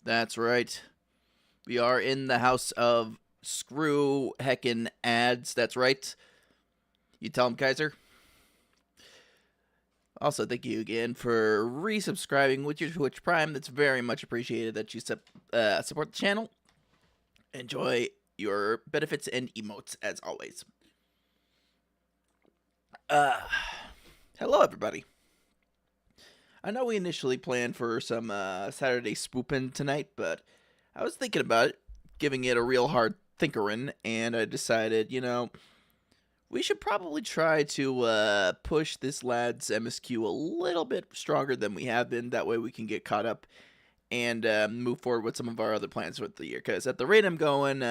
That's right. We are in the house of screw heckin' ads. That's right. You tell him, Kaiser. Also, thank you again for resubscribing with your Twitch Prime. That's very much appreciated that you support the channel. Enjoy your benefits and emotes as always. Hello, everybody. I know we initially planned for some Saturday spooping tonight, but I was thinking about it, giving it a real hard thinkerin', and I decided, we should probably try to push this lad's MSQ a little bit stronger than we have been. That way we can get caught up and move forward with some of our other plans for the year. Because at the rate I'm going,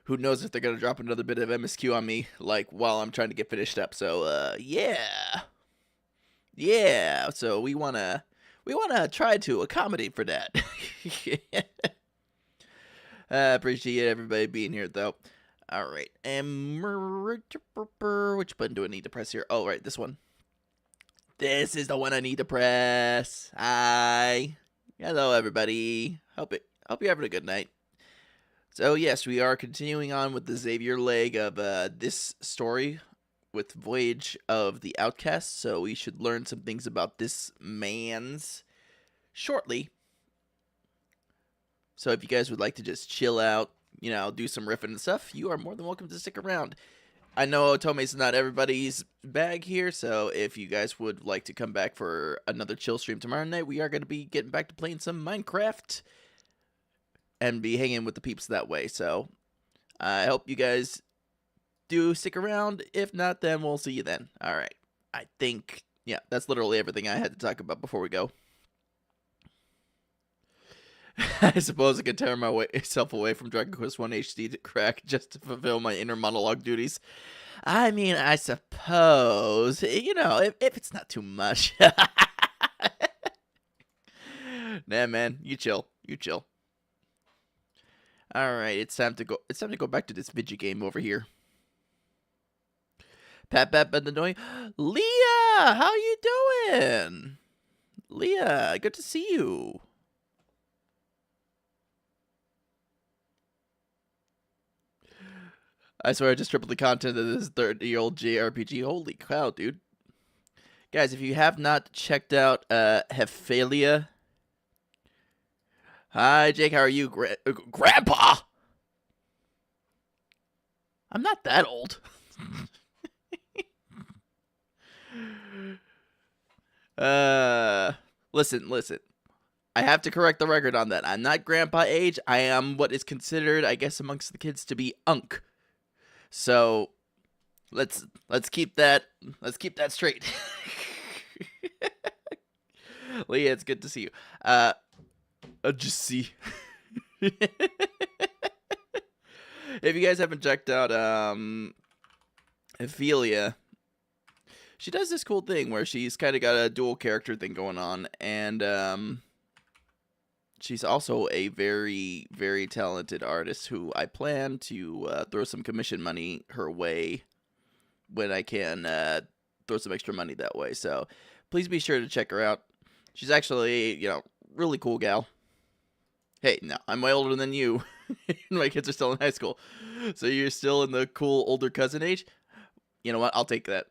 who knows if they're going to drop another bit of MSQ on me, like, while I'm trying to get finished up. So, yeah. Yeah, so we wanna try to accommodate for that. Appreciate everybody being here, though. All right, and which button do I need to press here? Oh, right, this one. This is the one I need to press. Hi, hello, everybody. Hope you're having a good night. So yes, we are continuing on with the Xavier leg of this story with Voyage of the Outcast, so we should learn some things about this man's shortly. So if you guys would like to just chill out, do some riffing and stuff, you are more than welcome to stick around. I know Otome's not everybody's bag here, so if you guys would like to come back for another chill stream tomorrow night, we are going to be getting back to playing some Minecraft and be hanging with the peeps that way. So I hope you guys do stick around. If not, then we'll see you then. All right. I think, yeah, that's literally everything I had to talk about before we go. I suppose I could tear myself away from Dragon Quest 1 HD to crack just to fulfill my inner monologue duties. I mean, I suppose, if it's not too much. Nah, man, you chill. You chill. All right, it's time to go. It's time to go back to this video game over here. Pat bnuuy. Leah, how you doing? Leah, good to see you. I swear I just tripled the content of this 30-year-old JRPG. Holy cow, dude. Guys, if you have not checked out Hephalia. Hi, Jake, how are you? Grandpa? I'm not that old. Listen. I have to correct the record on that. I'm not grandpa age. I am what is considered, I guess, amongst the kids to be unk. So let's keep that straight. Leah, it's good to see you. Just see. If you guys haven't checked out Ophelia, she does this cool thing where she's kind of got a dual character thing going on, and she's also a very, very talented artist who I plan to throw some commission money her way when I can throw some extra money that way. So please be sure to check her out. She's actually, really cool gal. Hey, no, I'm way older than you. My kids are still in high school. So you're still in the cool older cousin age? You know what? I'll take that.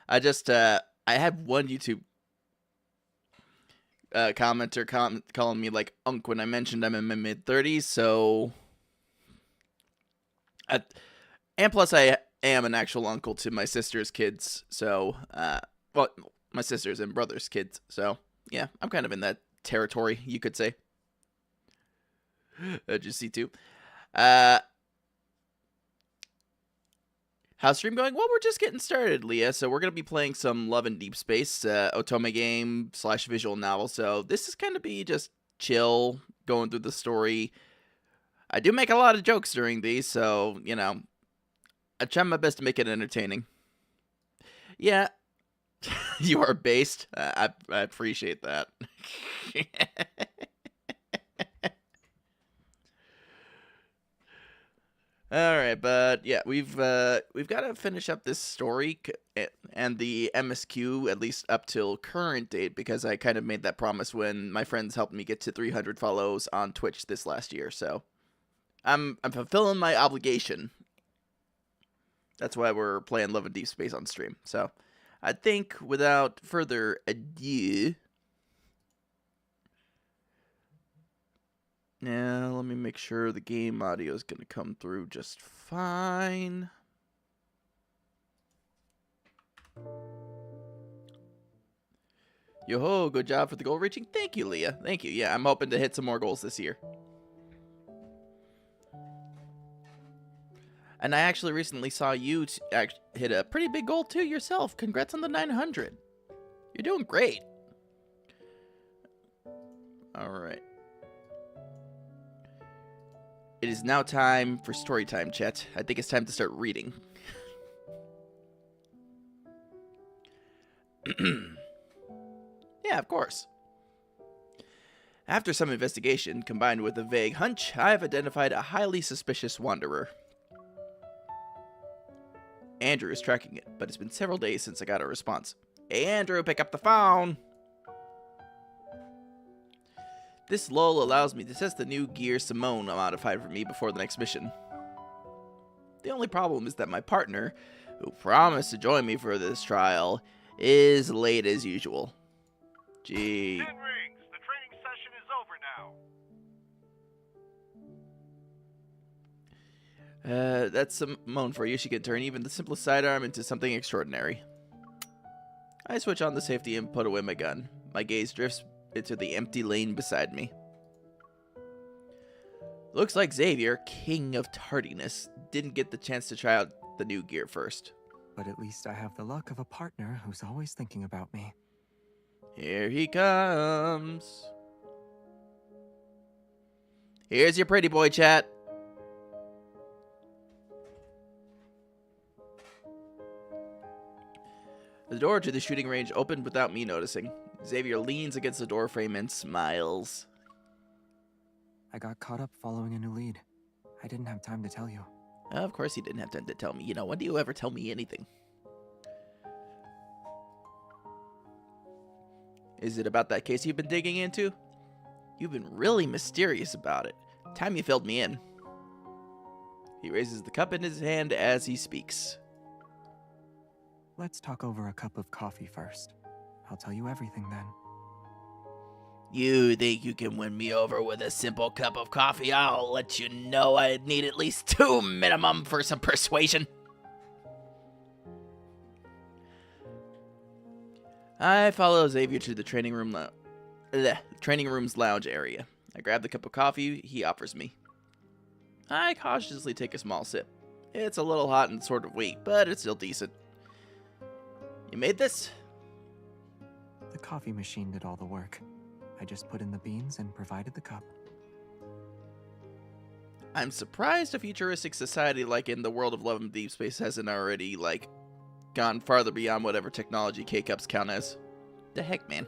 I just, I had one YouTube commenter calling me like unk when I mentioned I'm in my mid-30s, so and plus I am an actual uncle to my sister's kids, so well, my sister's and brother's kids, so yeah, I'm kind of in that territory, you could say. Just see too. How's stream going? Well, we're just getting started, Leah. So we're going to be playing some Love and Deep Space, Otome game / visual novel. So this is going to be just chill, going through the story. I do make a lot of jokes during these, so, I try my best to make it entertaining. Yeah, you are based. I appreciate that. All right, but yeah, we've got to finish up this story and the MSQ at least up till current date, because I kind of made that promise when my friends helped me get to 300 follows on Twitch this last year. So I'm fulfilling my obligation. That's why we're playing Love and Deep Space on stream. So I think without further ado, now let me make sure the game audio is going to come through just fine. Yo-ho, good job for the goal reaching. Thank you, Leah. Thank you. Yeah, I'm hoping to hit some more goals this year. And I actually recently saw you hit a pretty big goal too yourself. Congrats on the 900. You're doing great. All right. It is now time for story time, chat. I think it's time to start reading. Yeah, of course. After some investigation, combined with a vague hunch, I have identified a highly suspicious wanderer. Andrew is tracking it, but it's been several days since I got a response. Hey, Andrew, pick up the phone! This lull allows me to test the new gear Simone modified for me before the next mission. The only problem is that my partner, who promised to join me for this trial, is late as usual. Gee. 10 rings. The training session is over now. That's Simone for you. She can turn even the simplest sidearm into something extraordinary. I switch on the safety and put away my gun. My gaze drifts into the empty lane beside me. Looks like Xavier, king of tardiness, didn't get the chance to try out the new gear first. But at least I have the luck of a partner who's always thinking about me. Here he comes. Here's your pretty boy, chat. The door to the shooting range opened without me noticing. Xavier leans against the doorframe and smiles. I got caught up following a new lead. I didn't have time to tell you. Of course he didn't have time to tell me. You know, when do you ever tell me anything? Is it about that case you've been digging into? You've been really mysterious about it. Time you filled me in. He raises the cup in his hand as he speaks. Let's talk over a cup of coffee first. I'll tell you everything then. You think you can win me over with a simple cup of coffee? I'll let you know I'd need at least 2 minimum for some persuasion. I follow Xavier to the training room's lounge area. I grab the cup of coffee he offers me. I cautiously take a small sip. It's a little hot and sort of weak, but it's still decent. You made this? The coffee machine did all the work. I just put in the beans and provided the cup. I'm surprised a futuristic society like in the world of Love and Deep Space hasn't already, gone farther beyond whatever technology K-Cups count as. The heck, man.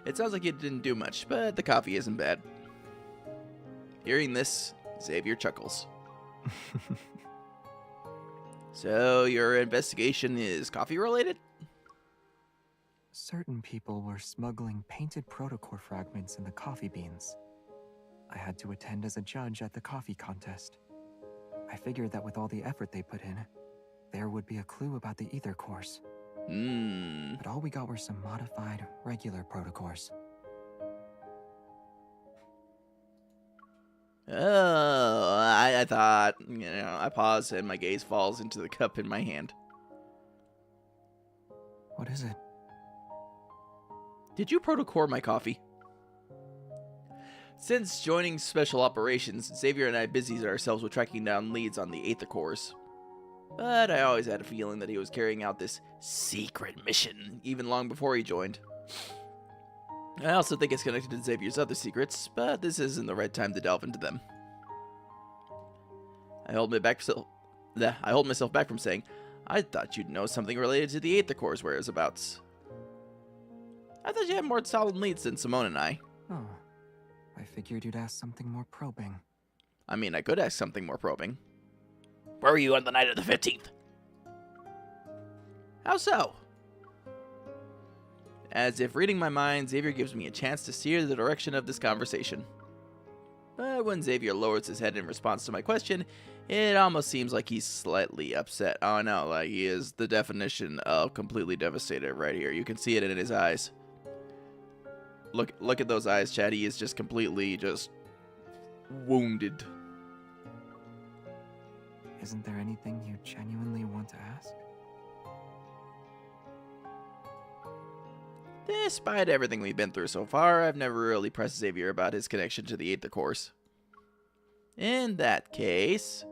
It sounds like you didn't do much, but the coffee isn't bad. Hearing this, Xavier chuckles. So, your investigation is coffee-related? Certain people were smuggling painted protocore fragments in the coffee beans. I had to attend as a judge at the coffee contest. I figured that with all the effort they put in, there would be a clue about the ether cores. But all we got were some modified, regular protocores. Oh, I thought, I pause and my gaze falls into the cup in my hand. What is it? Did you protocore my coffee? Since joining Special Operations, Xavier and I busied ourselves with tracking down leads on the Aether Cores. But I always had a feeling that he was carrying out this secret mission, even long before he joined. I also think it's connected to Xavier's other secrets, but this isn't the right time to delve into them. I hold myself back from saying, I thought you'd know something related to the Aether Cores whereabouts. I thought you had more solid leads than Simone and I. Oh, I figured you'd ask something more probing. I mean, I could ask something more probing. Where were you on the night of the 15th? How so? As if reading my mind, Xavier gives me a chance to steer the direction of this conversation. But when Xavier lowers his head in response to my question, it almost seems like he's slightly upset. Oh no, like he is the definition of completely devastated right here. You can see it in his eyes. Look at those eyes, Chad. He is just completely wounded. Isn't there anything you genuinely want to ask? Despite everything we've been through so far, I've never really pressed Xavier about his connection to the Aether Course. In that case...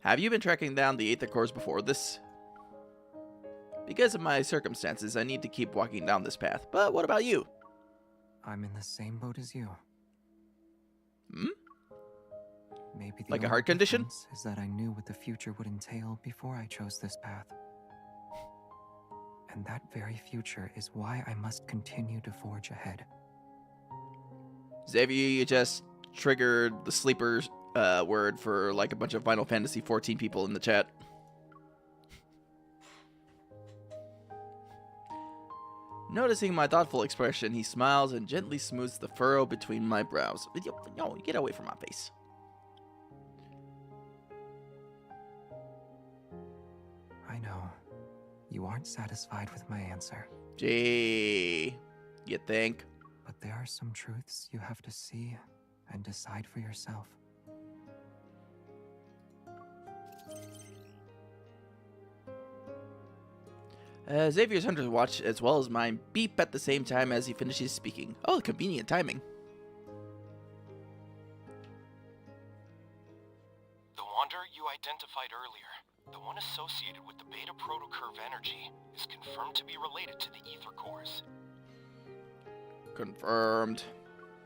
have you been tracking down the Aether Course before this? Because of my circumstances, I need to keep walking down this path. But what about you? I'm in the same boat as you. Hmm? Maybe the Like a only heart condition? difference is that I knew what the future would entail before I chose this path. And that very future is why I must continue to forge ahead. Xavier, you just triggered the sleepers word for like a bunch of Final Fantasy 14 people in the chat. Noticing my thoughtful expression, he smiles and gently smooths the furrow between my brows. No, get away from my face. I know. You aren't satisfied with my answer. Gee, you think? But there are some truths you have to see and decide for yourself. Xavier's hunter's watch, as well as mine, beep at the same time as he finishes speaking. Oh, convenient timing. The wanderer you identified earlier, the one associated with the beta protocurve energy, is confirmed to be related to the Aether Cores. Confirmed.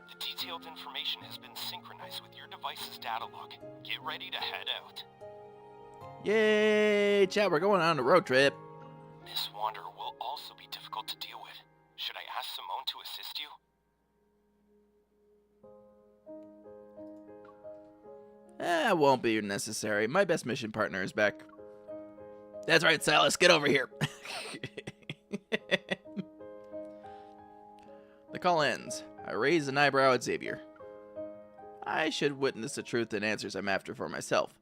The detailed information has been synchronized with your device's data log. Get ready to head out. Yay, chat, we're going on a road trip. This wanderer will also be difficult to deal with. Should I ask Simone to assist you? It won't be necessary. My best mission partner is back. That's right, Silas, get over here. The call ends. I raise an eyebrow at Xavier. I should witness the truth and answers I'm after for myself,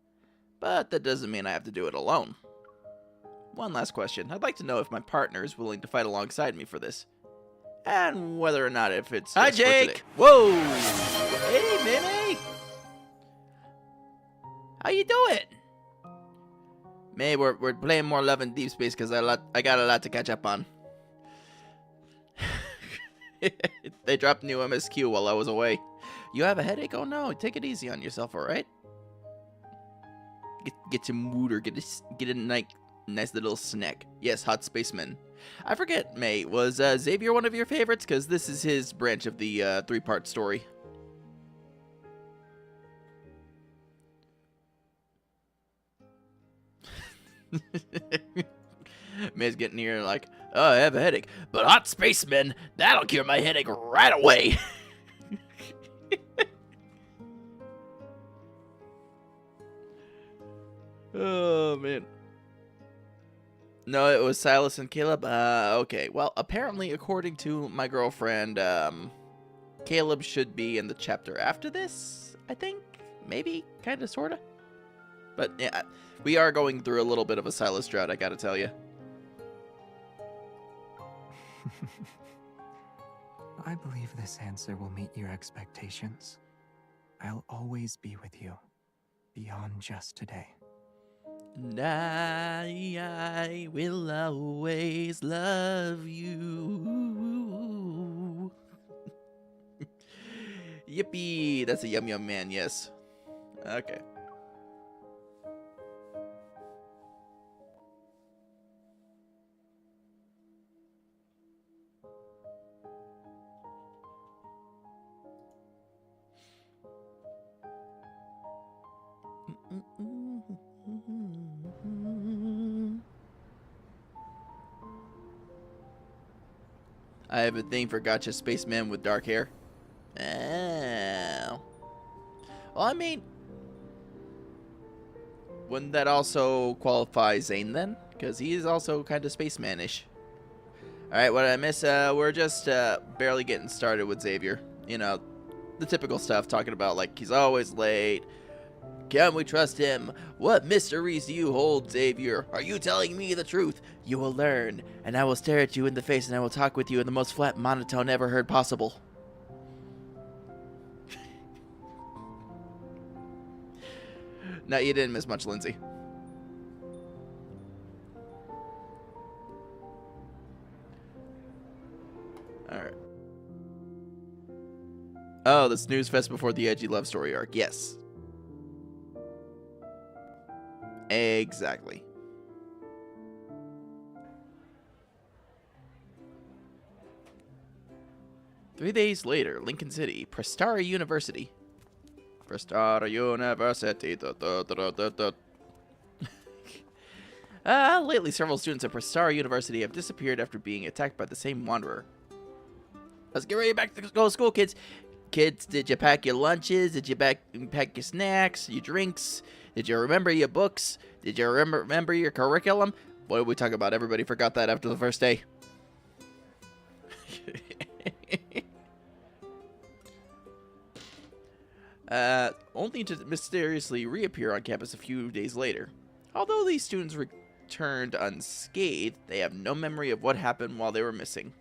but that doesn't mean I have to do it alone. One last question. I'd like to know if my partner is willing to fight alongside me for this, and whether or not if it's Hi, just for today. Jake. Whoa! Hey, Mimi! How you doing? May, we're playing more Love and Deep Space because I got a lot to catch up on. They dropped new MSQ while I was away. You have a headache? Oh no, take it easy on yourself, alright? Get some mood or get a nice little snack. Yes, Hot Spaceman. I forget, May, was Xavier one of your favorites? Because this is his branch of the three-part story. May's getting here like, oh, I have a headache. But Hot Spaceman, that'll cure my headache right away. Oh, man. No, it was Silas and Caleb. Okay. Well, apparently, according to my girlfriend, Caleb should be in the chapter after this, I think. Maybe, kind of, sort of. But, yeah, we are going through a little bit of a Silas drought, I gotta tell you. I believe this answer will meet your expectations. I'll always be with you, beyond just today. And I will always love you. Yippee! That's a Yum Yum Man, yes. Okay. I have a thing for gotcha spacemen with dark hair. Oh. Well, I mean, wouldn't that also qualify Zane then? Because he is also kind of spacemanish. Alright, what did I miss? We're just barely getting started with Xavier. You know, the typical stuff, talking about like he's always late. Can we trust him? What mysteries do you hold, Xavier? Are you telling me the truth? You will learn, and I will stare at you in the face, and I will talk with you in the most flat monotone ever heard possible. No, you didn't miss much, Lindsay. Alright. Oh, the snooze fest before the edgy love story arc. Yes. Exactly. Three days later, Lincoln City, Prestara University. Prestara University. Lately, several students at Prestara University have disappeared after being attacked by the same wanderer. Let's get ready back to go to school, kids. Kids, did you pack your lunches? Did you pack your snacks, your drinks? Did you remember your books? Did you remember your curriculum? What did we talk about? Everybody forgot that after the first day. Only to mysteriously reappear on campus a few days later. Although these students returned unscathed, they have no memory of what happened while they were missing.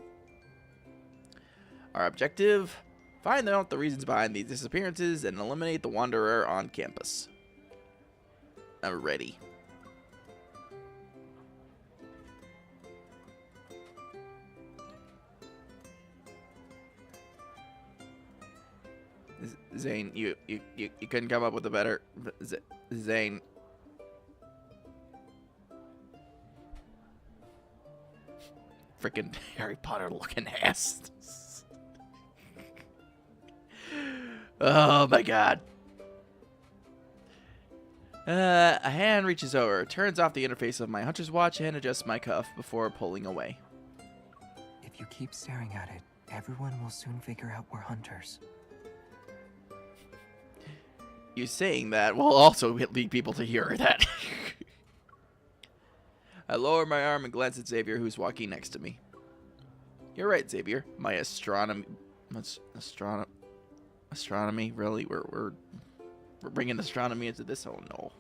Our objective: find out the reasons behind these disappearances and eliminate the wanderer on campus. I'm ready. Zane, you couldn't come up with a better... Zane. Freaking Harry Potter looking ass. Oh my god. A hand reaches over, turns off the interface of my hunter's watch, and adjusts my cuff before pulling away. If you keep staring at it, everyone will soon figure out we're hunters. You saying that will also lead people to hear that. I lower my arm and glance at Xavier, who's walking next to me. You're right, Xavier. My astronomy, really? We're bringing astronomy into this? Oh no.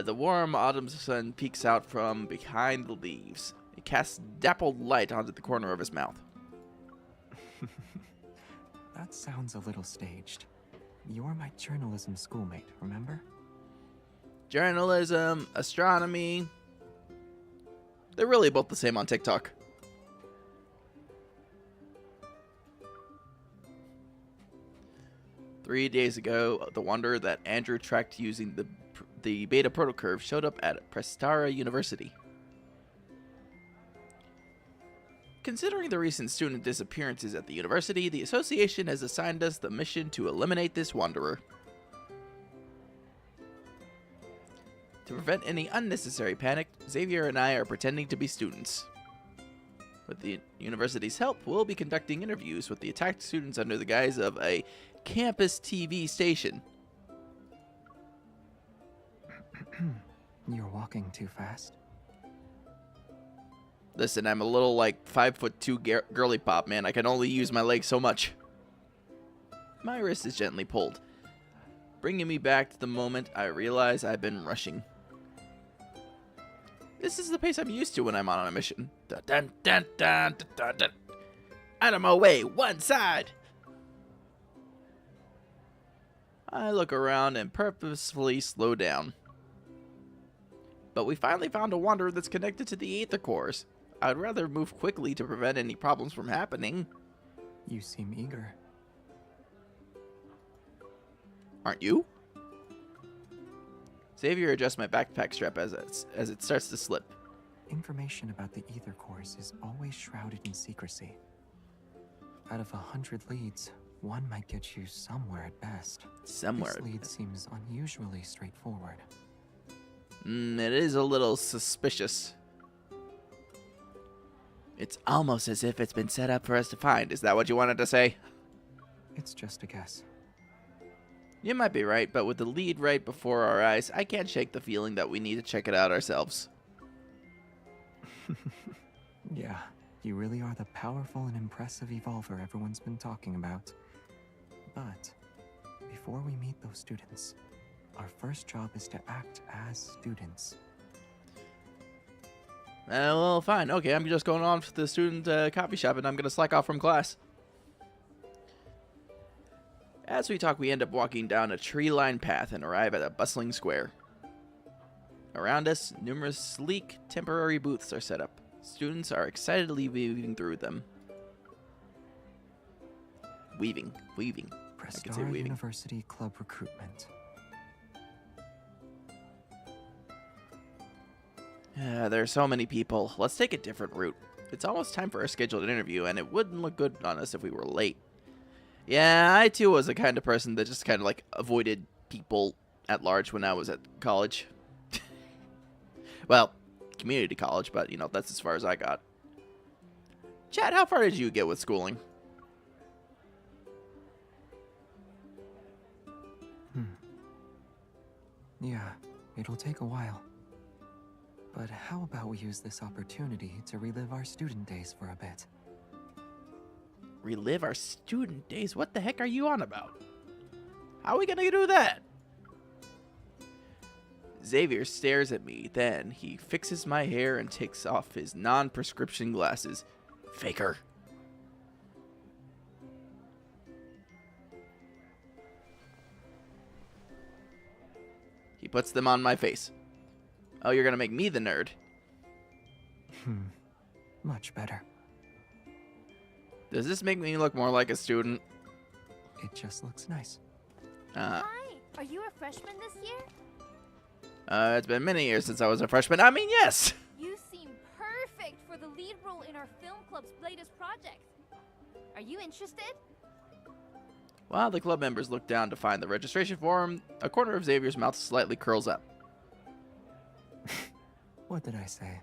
The warm autumn sun peeks out from behind the leaves. It casts dappled light onto the corner of his mouth. That sounds a little staged. You're my journalism schoolmate, remember? Journalism, astronomy. They're really both the same on TikTok. Three days ago, the wanderer that Andrew tracked using the beta protocurve showed up at Prestara University. Considering the recent student disappearances at the university, the association has assigned us the mission to eliminate this wanderer. To prevent any unnecessary panic, Xavier and I are pretending to be students. With the university's help, we'll be conducting interviews with the attacked students under the guise of a campus TV station. You're walking too fast. Listen, I'm a little, like, 5'2" girly pop, man. I can only use my legs so much. My wrist is gently pulled, bringing me back to the moment I realize I've been rushing. This is the pace I'm used to when I'm on a mission. Dun, dun, dun, dun, dun, dun. Out of my way, one side! I look around and purposefully slow down. But we finally found a wanderer that's connected to the ether cores. I'd rather move quickly to prevent any problems from happening. You seem eager. Aren't you? Xavier adjusts my backpack strap as it starts to slip. Information about the ether cores is always shrouded in secrecy. Out of 100 leads, one might get you somewhere at best. Somewhere. This lead seems unusually straightforward. It is a little suspicious. It's almost as if it's been set up for us to find. Is that what you wanted to say? It's just a guess. You might be right, but with the lead right before our eyes, I can't shake the feeling that we need to check it out ourselves. Yeah, you really are the powerful and impressive evolver everyone's been talking about. But before we meet those students, our first job is to act as students. Well, fine. Okay, I'm just going on to the student coffee shop and I'm going to slack off from class. As we talk, we end up walking down a tree-lined path and arrive at a bustling square. Around us, numerous sleek, temporary booths are set up. Students are excitedly weaving through them. Weaving. I could say Prestar weaving. University Club Recruitment. There are so many people. Let's take a different route. It's almost time for our scheduled interview, and it wouldn't look good on us if we were late. Yeah, I too was the kind of person that just kind of like avoided people at large when I was at college. Well, community college, but you know, that's as far as I got. Chad, how far did you get with schooling? Yeah, it'll take a while. But how about we use this opportunity to relive our student days for a bit? Relive our student days? What the heck are you on about? How are we gonna do that? Xavier stares at me, then he fixes my hair and takes off his non-prescription glasses. Faker. He puts them on my face. Oh, you're gonna make me the nerd. Much better. Does this make me look more like a student? It just looks nice. Hi, are you a freshman this year? It's been many years since I was a freshman. I mean, yes! You seem perfect for the lead role in our film club's latest project. Are you interested? While the club members look down to find the registration form, a corner of Xavier's mouth slightly curls up. What did I say?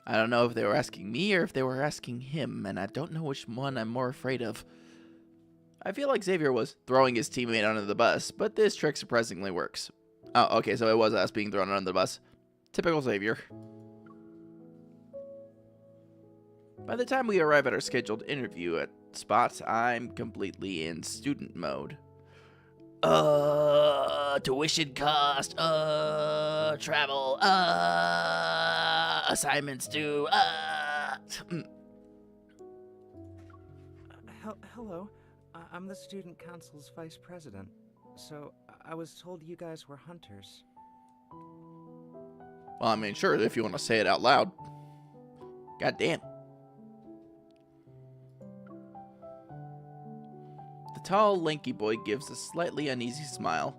I don't know if they were asking me or if they were asking him, and I don't know which one I'm more afraid of. I feel like Xavier was throwing his teammate under the bus, but this trick surprisingly works. Oh, okay, so it was us being thrown under the bus. Typical Xavier. By the time we arrive at our scheduled interview at spot, I'm completely in student mode. Tuition cost, travel, assignments due, Hello. I'm the student council's vice president. So, I was told you guys were hunters. Well, I mean, sure, if you want to say it out loud. God damn. The tall, lanky boy gives a slightly uneasy smile,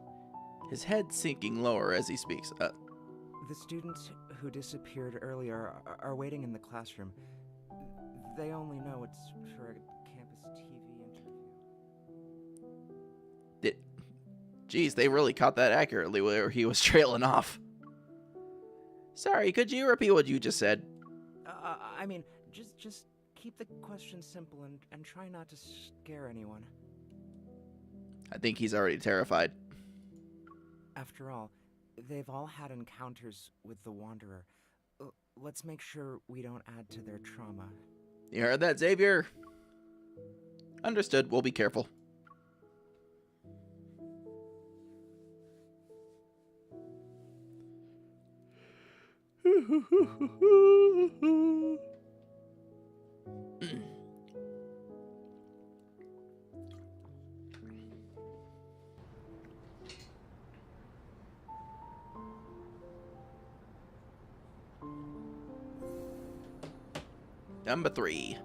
his head sinking lower as he speaks. The students who disappeared earlier are waiting in the classroom. They only know it's for a campus TV interview. Geez, they really caught that accurately where he was trailing off. Sorry, could you repeat what you just said? I mean, just keep the questions simple and try not to scare anyone. I think he's already terrified. After all, they've all had encounters with the Wanderer. Let's make sure we don't add to their trauma. You heard that, Xavier? Understood, we'll be careful. Number 3.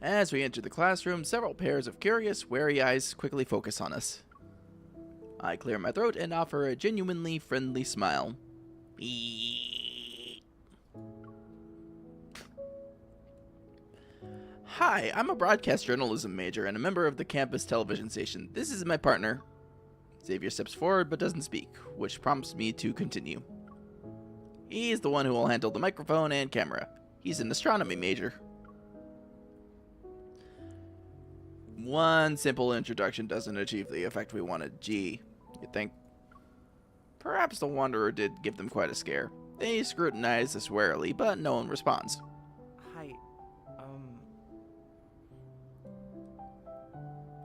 As we enter the classroom, several pairs of curious, wary eyes quickly focus on us. I clear my throat and offer a genuinely friendly smile. Hi, I'm a broadcast journalism major and a member of the campus television station. This is my partner. Xavier steps forward but doesn't speak, which prompts me to continue. He is the one who will handle the microphone and camera. He's an astronomy major. One simple introduction doesn't achieve the effect we wanted. Gee, you think? Perhaps the Wanderer did give them quite a scare. They scrutinize us warily, but no one responds. Hi,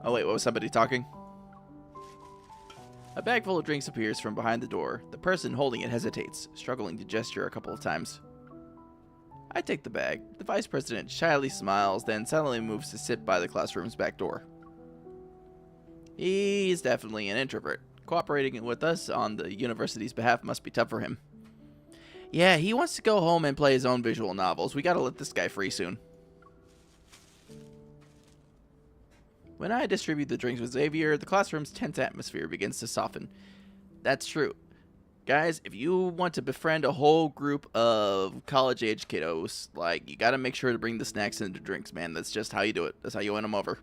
Oh wait, what was somebody talking? A bag full of drinks appears from behind the door. The person holding it hesitates, struggling to gesture a couple of times. I take the bag. The vice president shyly smiles, then suddenly moves to sit by the classroom's back door. He's definitely an introvert. Cooperating with us on the university's behalf must be tough for him. Yeah, he wants to go home and play his own visual novels. We gotta let this guy free soon. When I distribute the drinks with Xavier, the classroom's tense atmosphere begins to soften. That's true. Guys, if you want to befriend a whole group of college-age kiddos, like, you gotta make sure to bring the snacks and the drinks, man. That's just how you do it. That's how you win them over.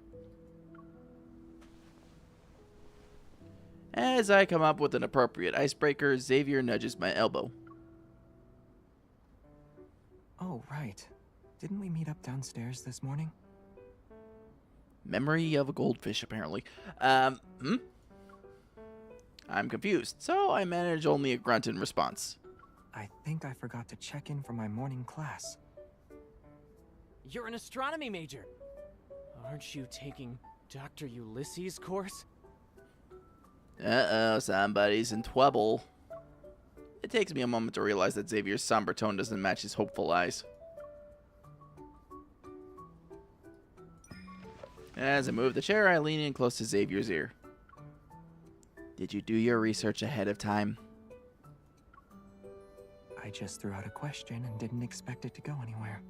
As I come up with an appropriate icebreaker, Xavier nudges my elbow. Oh, right. Didn't we meet up downstairs this morning? Memory of a goldfish, apparently. I'm confused, so I manage only a grunt in response. I think I forgot to check in for my morning class. You're an astronomy major. Aren't you taking Dr. Ulysses' course? Uh-oh, somebody's in trouble. It takes me a moment to realize that Xavier's somber tone doesn't match his hopeful eyes. As I move the chair, I lean in close to Xavier's ear. Did you do your research ahead of time? I just threw out a question and didn't expect it to go anywhere.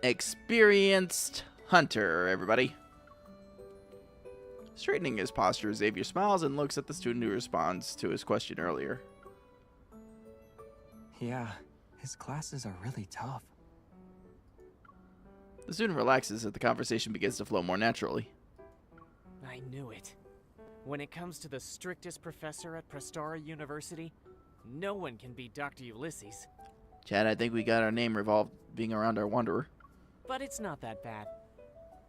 Experienced hunter, everybody. Straightening his posture, Xavier smiles and looks at the student who responds to his question earlier. Yeah, his classes are really tough. The student relaxes as the conversation begins to flow more naturally. I knew it. When it comes to the strictest professor at Prestara University, no one can beat Dr. Ulysses. Chad, I think we got our name revolving around our Wanderer. But it's not that bad.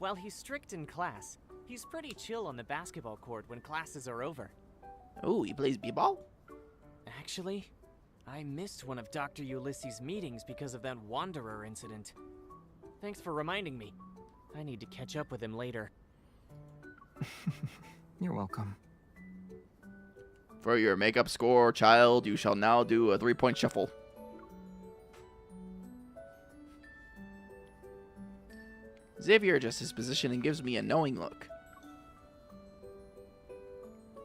While he's strict in class, he's pretty chill on the basketball court when classes are over. Oh, he plays b-ball? Actually, I missed one of Dr. Ulysses' meetings because of that Wanderer incident. Thanks for reminding me. I need to catch up with him later. You're welcome. For your makeup score, child, you shall now do a 3-point shuffle. Xavier adjusts his position and gives me a knowing look.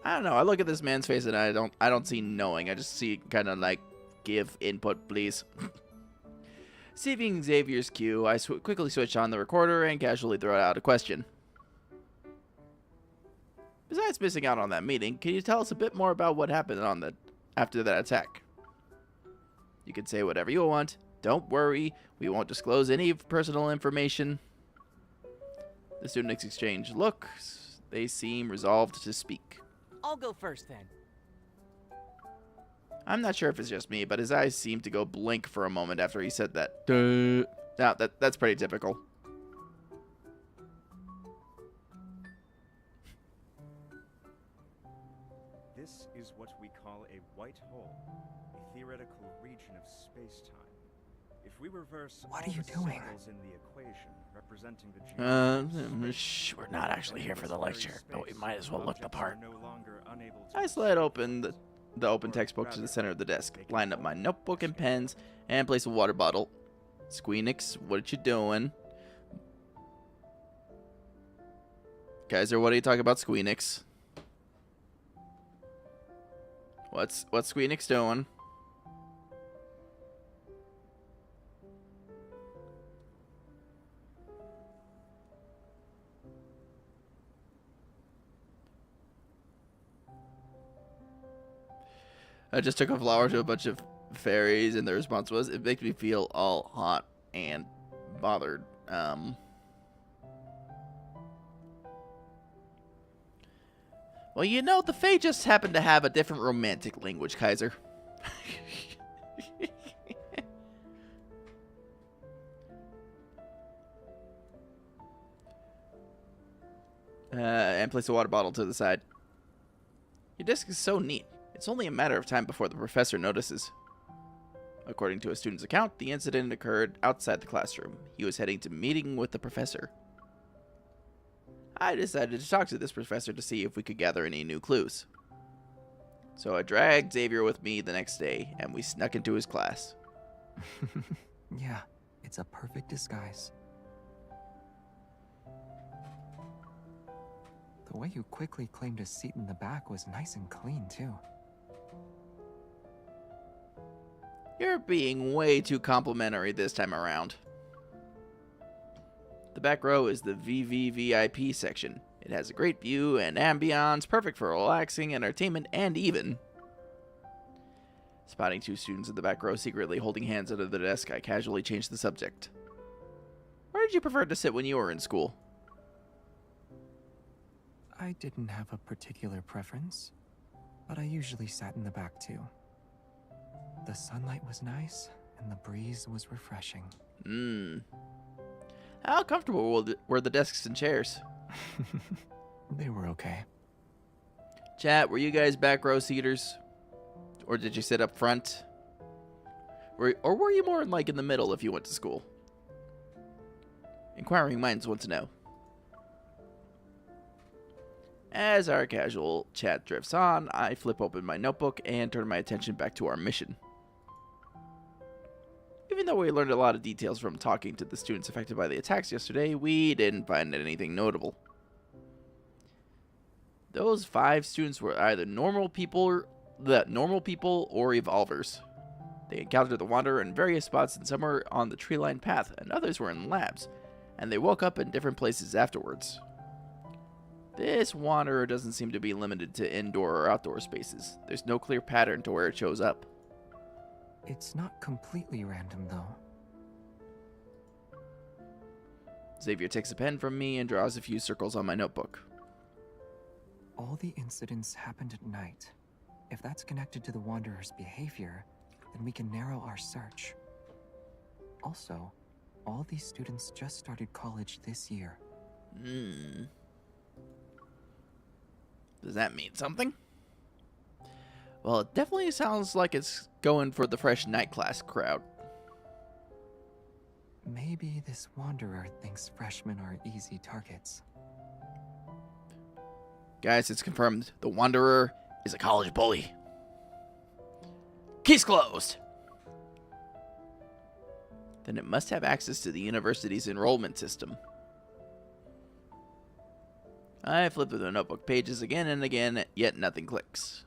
I don't know. I look at this man's face and I don't see knowing. I just see kind of like, give input, please. Receiving Xavier's cue, I quickly switch on the recorder and casually throw out a question. Besides missing out on that meeting, can you tell us a bit more about what happened after that attack? You can say whatever you want. Don't worry, we won't disclose any personal information. The students exchange looks. They seem resolved to speak. I'll go first then. I'm not sure if it's just me, but his eyes seemed to go blank for a moment after he said that. Now, that's pretty typical. This is what we call a white hole, a theoretical region of space-time. If we reverse What all are you the doing? symbols in the equation representing the geometry We're not actually here for the lecture, but we might as well look the part. no longer unable to I slide open the open textbook to the center of the desk, line up my notebook and pens, and place a water bottle. Squeenix, what you doing? Kaiser, what are you talking about, Squeenix? What's Squeenix doing? I just took a flower to a bunch of fairies, and the response was, "It makes me feel all hot." and bothered. Well, you know, the Fae just happen to have a different romantic language, Kaiser. And place a water bottle to the side. Your desk is so neat. It's only a matter of time before the professor notices. According to a student's account, the incident occurred outside the classroom. He was heading to a meeting with the professor. I decided to talk to this professor to see if we could gather any new clues. So I dragged Xavier with me the next day, and we snuck into his class. Yeah, it's a perfect disguise. The way you quickly claimed a seat in the back was nice and clean, too. You're being way too complimentary this time around. The back row is the VVVIP section. It has a great view and ambiance, perfect for relaxing, entertainment, and even spotting two students in the back row secretly holding hands under the desk, I casually changed the subject. Where did you prefer to sit when you were in school? I didn't have a particular preference, but I usually sat in the back too. The sunlight was nice, and the breeze was refreshing. How comfortable were the desks and chairs? They were okay. Chat, were you guys back row seaters? Or did you sit up front? Or were you more like in the middle if you went to school? Inquiring minds want to know. As our casual chat drifts on, I flip open my notebook and turn my attention back to our mission. Even though we learned a lot of details from talking to the students affected by the attacks yesterday, we didn't find anything notable. Those 5 students were either normal people or evolvers. They encountered the Wanderer in various spots, and some were on the tree-lined path, and others were in labs, and they woke up in different places afterwards. This Wanderer doesn't seem to be limited to indoor or outdoor spaces. There's no clear pattern to where it shows up. It's not completely random, though. Xavier takes a pen from me and draws a few circles on my notebook. All the incidents happened at night. If that's connected to the Wanderer's behavior, then we can narrow our search. Also, all these students just started college this year. Does that mean something? Well, it definitely sounds like it's going for the fresh night class crowd. Maybe this Wanderer thinks freshmen are easy targets. Guys, it's confirmed. The Wanderer is a college bully. Case closed. Then it must have access to the university's enrollment system. I flip through the notebook pages again and again, yet nothing clicks.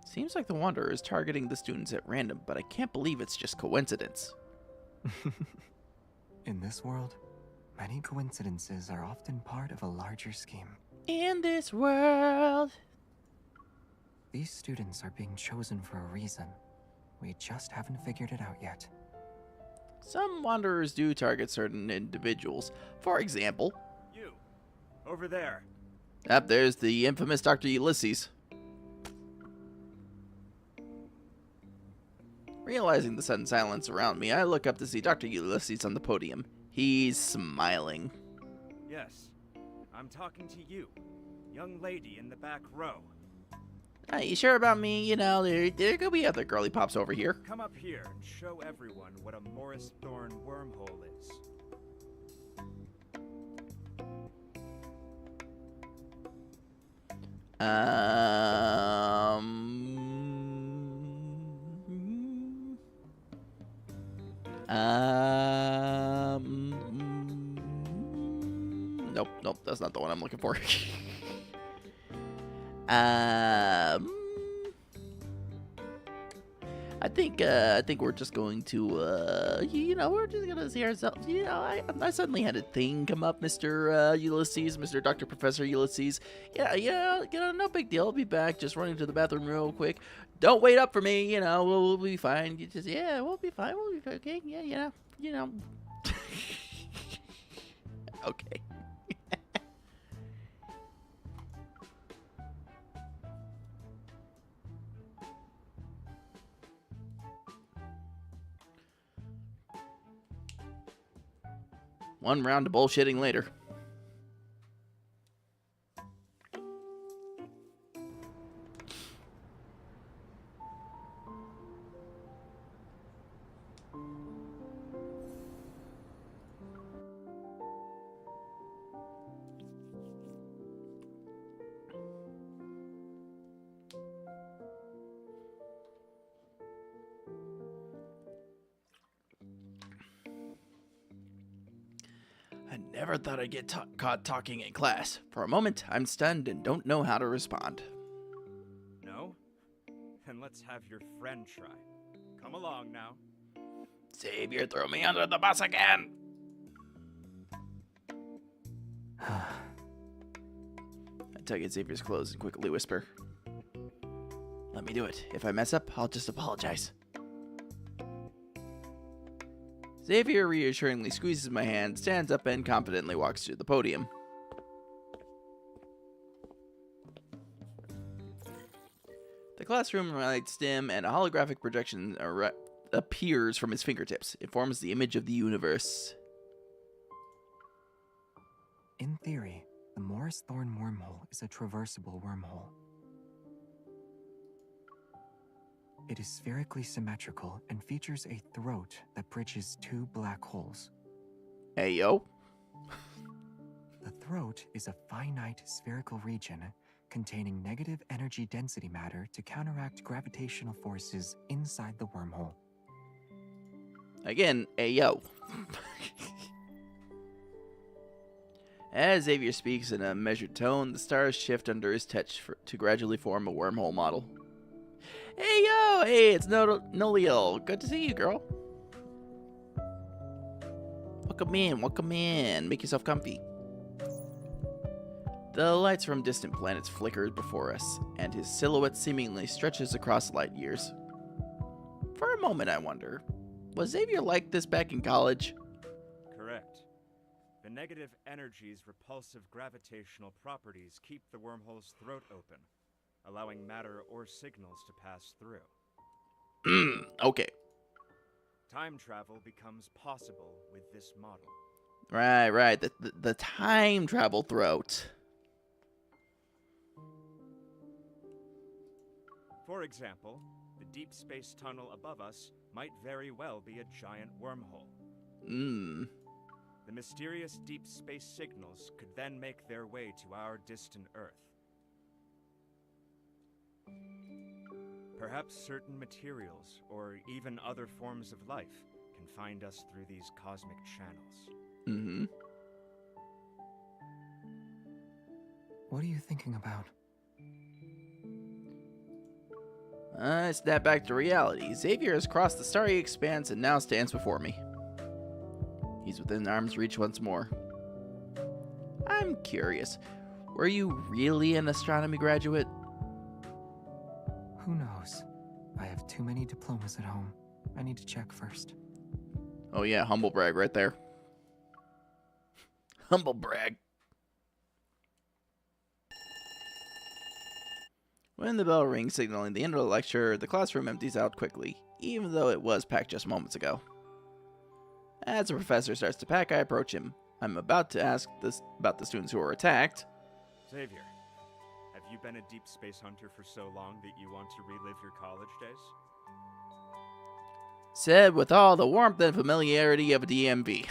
Seems like the Wanderer is targeting the students at random, but I can't believe it's just coincidence. In this world, many coincidences are often part of a larger scheme. In this world. These students are being chosen for a reason. We just haven't figured it out yet. Some Wanderers do target certain individuals. For example, You, over there. there's the infamous Dr. Ulysses. Realizing the sudden silence around me, I look up to see Dr. Ulysses on the podium. He's smiling. Yes, I'm talking to you, young lady in the back row. You sure about me? You know, there could be other girly pops over here. Come up here and show everyone what a Morris Thorn wormhole is. Nope, that's not the one I'm looking for. I think we're just going to, we're just gonna see ourselves. I suddenly had a thing come up, Mr. Ulysses, Mr. Dr. Professor Ulysses. Yeah, no big deal. I'll be back. Just running to the bathroom real quick. Don't wait up for me. We'll be fine. We'll be fine. We'll be okay. Yeah, you know. Okay. One round of bullshitting later. I never thought I'd get caught talking in class. For a moment, I'm stunned and don't know how to respond. No? Then let's have your friend try. Come along now. Xavier, throw me under the bus again! I tug at Xavier's clothes and quickly whisper, "Let me do it. If I mess up, I'll just apologize." Xavier reassuringly squeezes my hand, stands up, and confidently walks to the podium. The classroom lights dim, and a holographic projection appears from his fingertips. It forms the image of the universe. In theory, the Morris Thorn wormhole is a traversable wormhole. It is spherically symmetrical and features a throat that bridges two black holes. Hey, yo. The throat is a finite spherical region containing negative energy density matter to counteract gravitational forces inside the wormhole. Again, hey, yo. As Xavier speaks in a measured tone, the stars shift under his touch to gradually form a wormhole model. Hey, yo! Hey, it's Noliel. Good to see you, girl. Welcome in, welcome in. Make yourself comfy. The lights from distant planets flicker before us, and his silhouette seemingly stretches across light years. For a moment, I wonder, was Xavier like this back in college? Correct. The negative energy's repulsive gravitational properties keep the wormhole's throat open, allowing matter or signals to pass through. Okay. Time travel becomes possible with this model. Right. The time travel throat. For example, the deep space tunnel above us might very well be a giant wormhole. The mysterious deep space signals could then make their way to our distant Earth. Perhaps certain materials, or even other forms of life, can find us through these cosmic channels. What are you thinking about? I snap back to reality. Xavier has crossed the starry expanse and now stands before me. He's within arm's reach once more. I'm curious, were you really an astronomy graduate? Who knows? I have too many diplomas at home. I need to check first. Oh yeah, humble brag right there. Humble brag. When the bell rings signaling the end of the lecture, the classroom empties out quickly, even though it was packed just moments ago. As the professor starts to pack, I approach him. I'm about to ask about the students who were attacked. Xavier, have you been a deep space hunter for so long that you want to relive your college days? Said with all the warmth and familiarity of a DMV.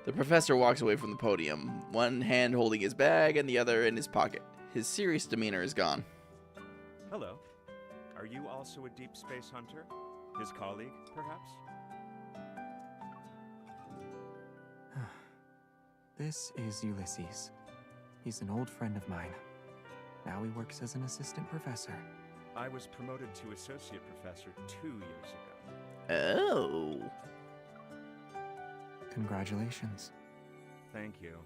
The professor walks away from the podium, one hand holding his bag and the other in his pocket. His serious demeanor is gone. Hello. Are you also a deep space hunter? His colleague, perhaps? This is Ulysses. He's an old friend of mine. Now he works as an assistant professor. I was promoted to associate professor 2 years ago. Oh. Congratulations. Thank you.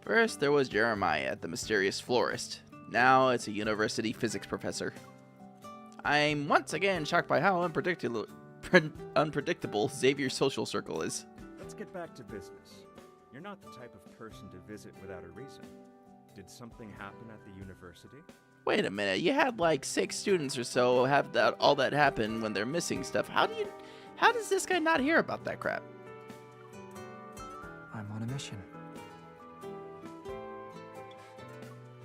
First, there was Jeremiah, the mysterious florist. Now it's a university physics professor. I'm once again shocked by how unpredictable Xavier's social circle is. Let's get back to business. You're not the type of person to visit without a reason. Did something happen at the university? Wait a minute, you had like 6 students or so have all that happen when they're missing stuff. How does this guy not hear about that crap? I'm on a mission.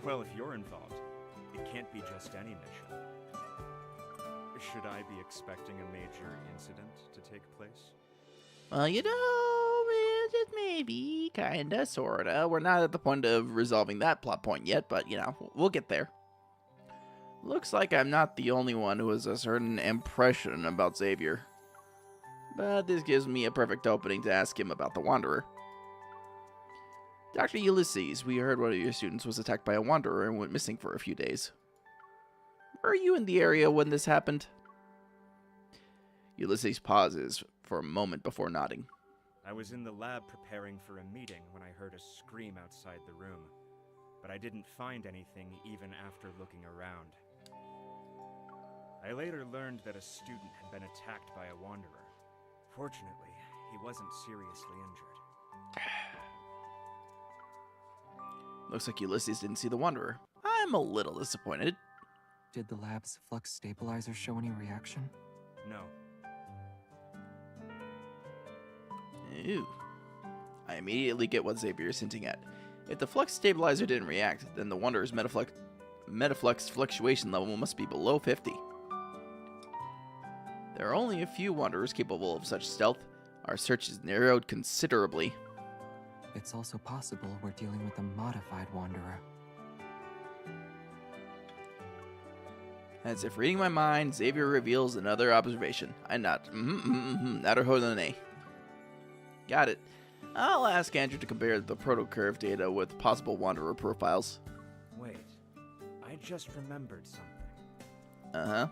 Well, if you're involved, it can't be just any mission. Should I be expecting a major incident to take place? Well, just maybe, kinda, sorta. We're not at the point of resolving that plot point yet, but, we'll get there. Looks like I'm not the only one who has a certain impression about Xavier. But this gives me a perfect opening to ask him about the Wanderer. Dr. Ulysses, we heard one of your students was attacked by a Wanderer and went missing for a few days. Were you in the area when this happened? Ulysses pauses for a moment before nodding. I was in the lab preparing for a meeting when I heard a scream outside the room, but I didn't find anything even after looking around. I later learned that a student had been attacked by a Wanderer. Fortunately, he wasn't seriously injured. Looks like Ulysses didn't see the Wanderer. I'm a little disappointed. Did the lab's flux stabilizer show any reaction? No. Ooh. I immediately get what Xavier is hinting at. If the flux stabilizer didn't react, then the Wanderer's metaflux fluctuation level must be below 50. There are only a few Wanderers capable of such stealth. Our search is narrowed considerably. It's also possible we're dealing with a modified Wanderer. As if reading my mind, Xavier reveals another observation. I nod. Naruhodone. Got it. I'll ask Andrew to compare the protocurve data with possible Wanderer profiles. Wait, I just remembered something. Uh-huh.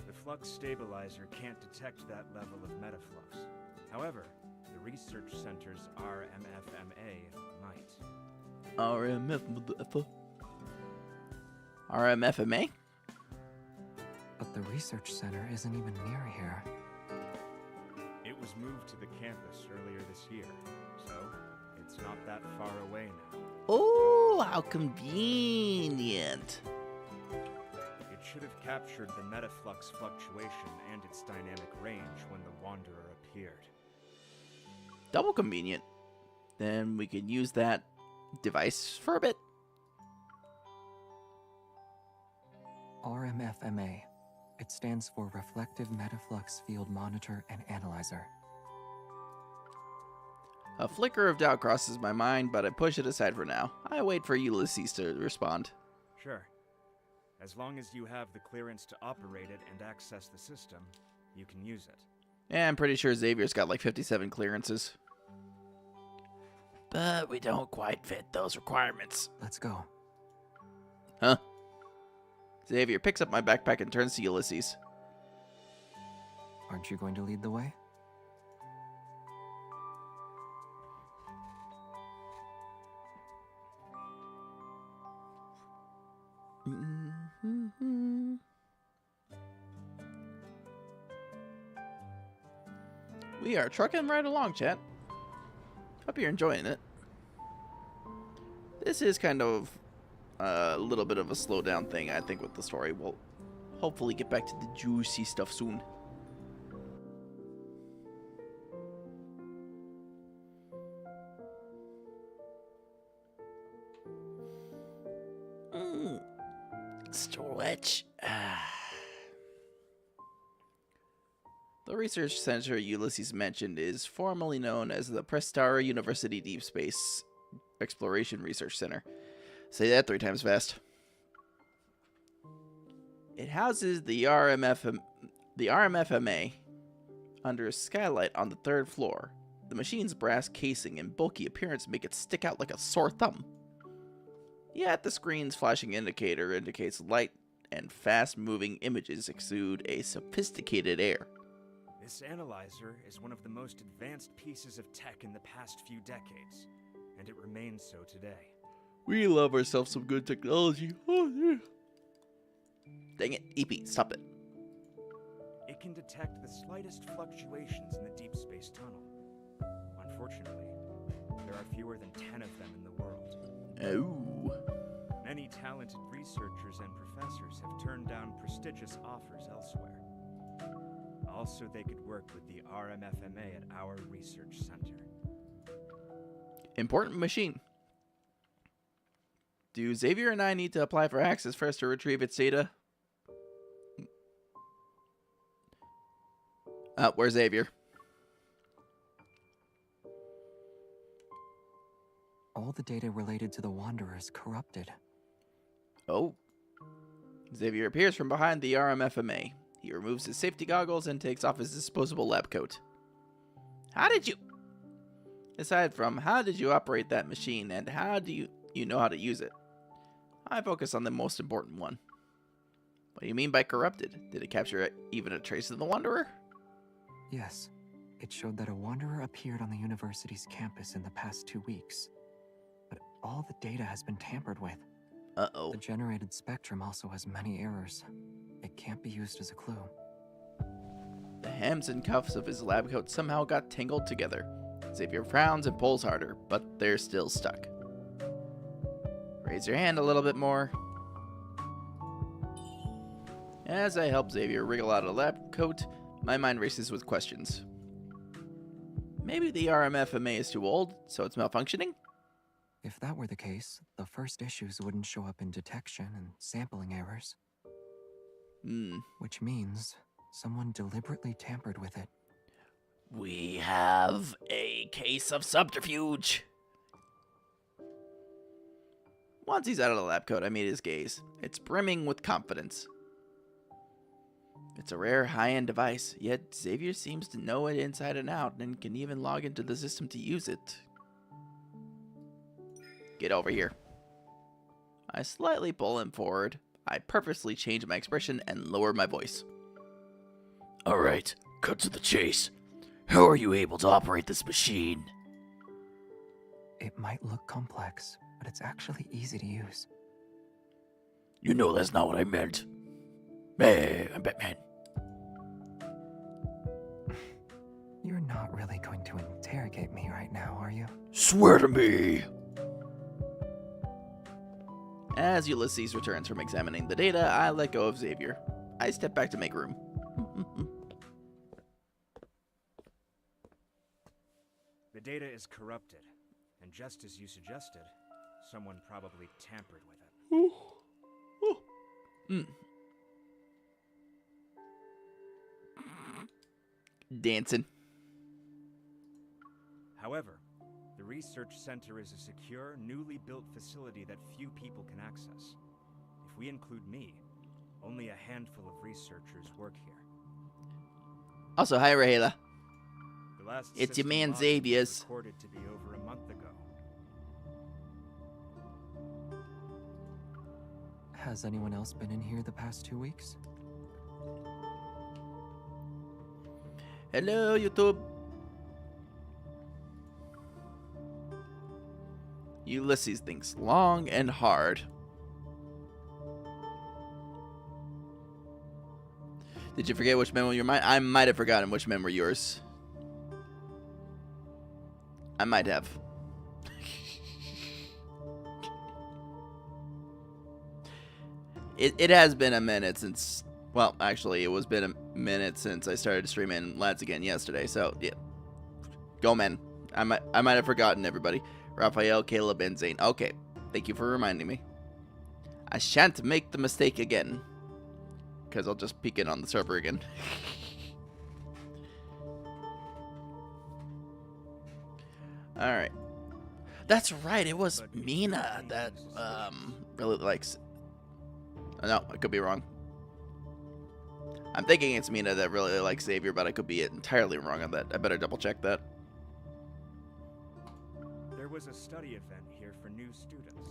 The flux stabilizer can't detect that level of metaflux. However, the research center's RMFMA might. RMFMA? But the research center isn't even near here. It was moved to the campus earlier this year, so it's not that far away now. Oh, how convenient. It should have captured the metaflux fluctuation and its dynamic range when the Wanderer appeared. Double convenient. Then we can use that device for a bit. RMFMA. It stands for Reflective Metaflux Field Monitor and Analyzer. A flicker of doubt crosses my mind, but I push it aside for now. I wait for Ulysses to respond. Sure. As long as you have the clearance to operate it and access the system, you can use it. Yeah, I'm pretty sure Xavier's got like 57 clearances. But we don't quite fit those requirements. Let's go. Huh? Xavier picks up my backpack and turns to Ulysses. Aren't you going to lead the way? We are trucking right along, chat. Hope you're enjoying it. This is kind of a little bit of a slow down thing, I think, with the story. We'll hopefully get back to the juicy stuff soon. Stretch. The research center Ulysses mentioned is formerly known as the Prestara University Deep Space Exploration Research Center. Say that 3 times fast. It houses the RMFMA under a skylight on the 3rd floor. The machine's brass casing and bulky appearance make it stick out like a sore thumb. Yet the screen's flashing indicator indicates light and fast-moving images exude a sophisticated air. This analyzer is one of the most advanced pieces of tech in the past few decades, and it remains so today. We love ourselves some good technology. Oh, yeah. Dang it, EP, stop it. It can detect the slightest fluctuations in the deep space tunnel. Unfortunately, there are fewer than 10 of them in the world. Oh. Many talented researchers and professors have turned down prestigious offers elsewhere. Also, they could work with the RMFMA at our research center. Important machine. Do Xavier and I need to apply for access first to retrieve its data? Where's Xavier? All the data related to the Wanderer is corrupted. Oh. Xavier appears from behind the RMFMA. He removes his safety goggles and takes off his disposable lab coat. How did you... Aside from how did you operate that machine and how do you know how to use it? I focus on the most important one. What do you mean by corrupted? Did it capture even a trace of the Wanderer? Yes. It showed that a Wanderer appeared on the university's campus in the past 2 weeks. But all the data has been tampered with. Uh-oh. The generated spectrum also has many errors. It can't be used as a clue. The hems and cuffs of his lab coat somehow got tangled together. Xavier frowns and pulls harder, but they're still stuck. Raise your hand a little bit more. As I help Xavier wriggle out of the lab coat, my mind races with questions. Maybe the RMFMA is too old, so it's malfunctioning? If that were the case, the first issues wouldn't show up in detection and sampling errors. Which means someone deliberately tampered with it. We have a case of subterfuge. Once he's out of the lab coat, I meet his gaze. It's brimming with confidence. It's a rare high-end device, yet Xavier seems to know it inside and out and can even log into the system to use it. Get over here. I slightly pull him forward. I purposely change my expression and lower my voice. Alright, cut to the chase. How are you able to operate this machine? It might look complex, but it's actually easy to use. You know that's not what I meant. Hey, I'm Batman. You're not really going to interrogate me right now, are you? Swear to me! As Ulysses returns from examining the data, I let go of Xavier. I step back to make room. The data is corrupted, and just as you suggested, someone probably tampered with it. Dancing. However, the research center is a secure, newly built facility that few people can access. If we include me, only a handful of researchers work here. Also, hi, Rahela. The last It's your system man, login was Xavier's. recorded to be over a month ago. Has anyone else been in here the past 2 weeks? Hello, YouTube. Ulysses thinks long and hard. Did you forget which men were your mine? I might have forgotten which men were yours. I might have. It has been a minute since... Well, actually, it was been a minute since I started streaming Lads Again yesterday, so, yeah. Go, men. I might have forgotten everybody. Raphael, Caleb, and Zane. Okay, thank you for reminding me. I shan't make the mistake again. Because I'll just peek in on the server again. Alright. That's right, it was Mina that, really likes... No, I could be wrong. I'm thinking it's Mina that really likes Xavier, but I could be entirely wrong on that. I better double check that. There was a study event here for new students.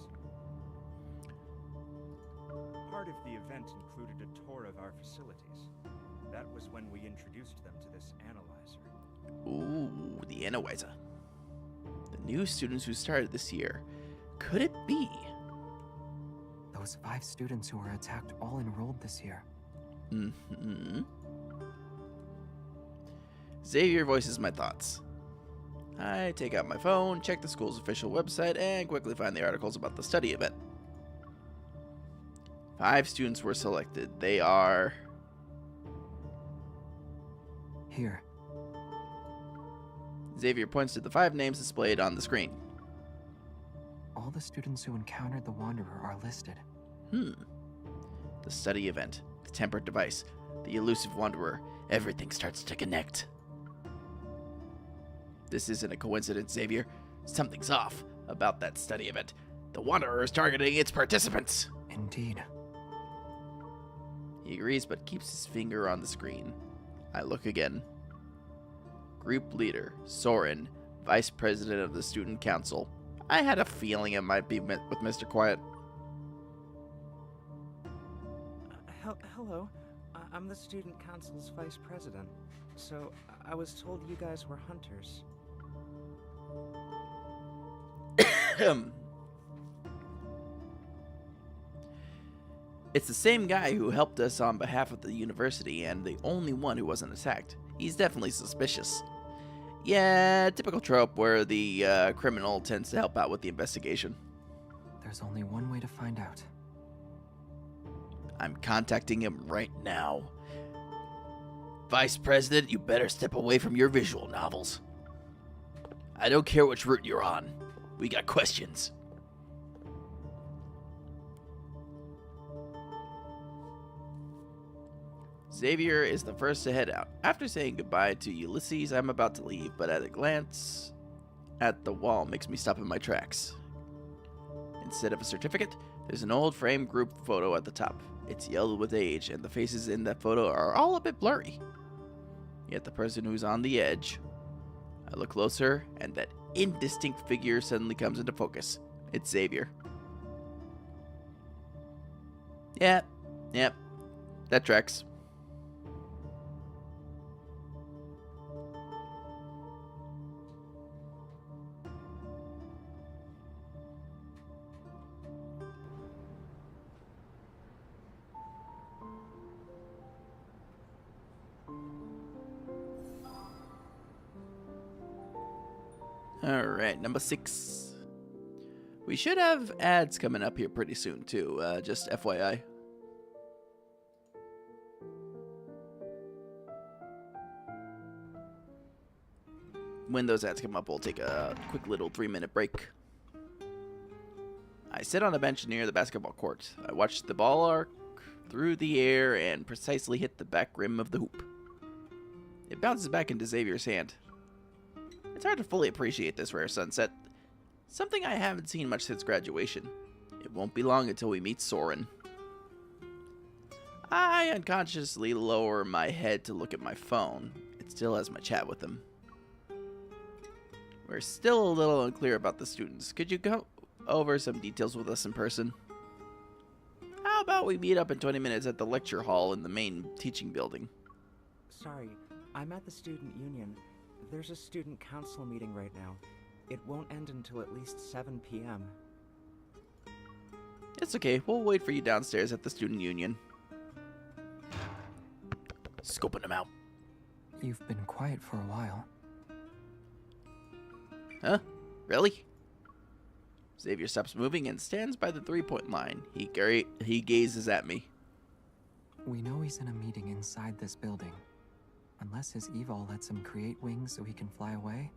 Part of the event included a tour of our facilities. That was when we introduced them to this analyzer. Ooh, the analyzer. The new students who started this year. could it be? Those 5 students who were attacked all enrolled this year. Mm-hmm. Xavier voices my thoughts. I take out my phone, check the school's official website, and quickly find the articles about the study event. 5 students were selected. They are... Here. Xavier points to the 5 names displayed on the screen. All the students who encountered the Wanderer are listed. The study event, the tempered device, the elusive Wanderer. Everything starts to connect. This isn't a coincidence, Xavier. Something's off about that study event. The Wanderer is targeting its participants. Indeed. He agrees but keeps his finger on the screen. I look again. Group leader, Soren, vice president of the student council. I had a feeling it might be with Mr. Quiet. Hello. I'm the student council's vice president. So, I was told you guys were hunters. It's the same guy who helped us on behalf of the university and the only one who wasn't attacked. He's definitely suspicious. Yeah, typical trope where the criminal tends to help out with the investigation. There's only one way to find out. I'm contacting him right now. Vice President, you better step away from your visual novels. I don't care which route you're on. We got questions. Xavier is the first to head out. After saying goodbye to Ulysses, I'm about to leave, but at a glance at the wall makes me stop in my tracks. Instead of a certificate, there's an old framed group photo at the top. It's yellowed with age, and the faces in that photo are all a bit blurry. Yet the person who's on the edge. I look closer, and that indistinct figure suddenly comes into focus. It's Xavier. Yep, that tracks. Alright, number 6. We should have ads coming up here pretty soon, too, just FYI. When those ads come up, we'll take a quick little 3-minute break. I sit on a bench near the basketball court. I watch the ball arc through the air and precisely hit the back rim of the hoop. It bounces back into Xavier's hand. It's hard to fully appreciate this rare sunset. Something I haven't seen much since graduation. It won't be long until we meet Soren. I unconsciously lower my head to look at my phone. It still has my chat with him. We're still a little unclear about the students. Could you go over some details with us in person? How about we meet up in 20 minutes at the lecture hall in the main teaching building? Sorry, I'm at the student union. There's a student council meeting right now. It won't end until at least 7 p.m. It's okay. We'll wait for you downstairs at the student union. Scoping them out. You've been quiet for a while. Huh? Really? Xavier stops moving and stands by the 3-point line. He gazes at me. We know he's in a meeting inside this building. Unless his evil lets him create wings so he can fly away,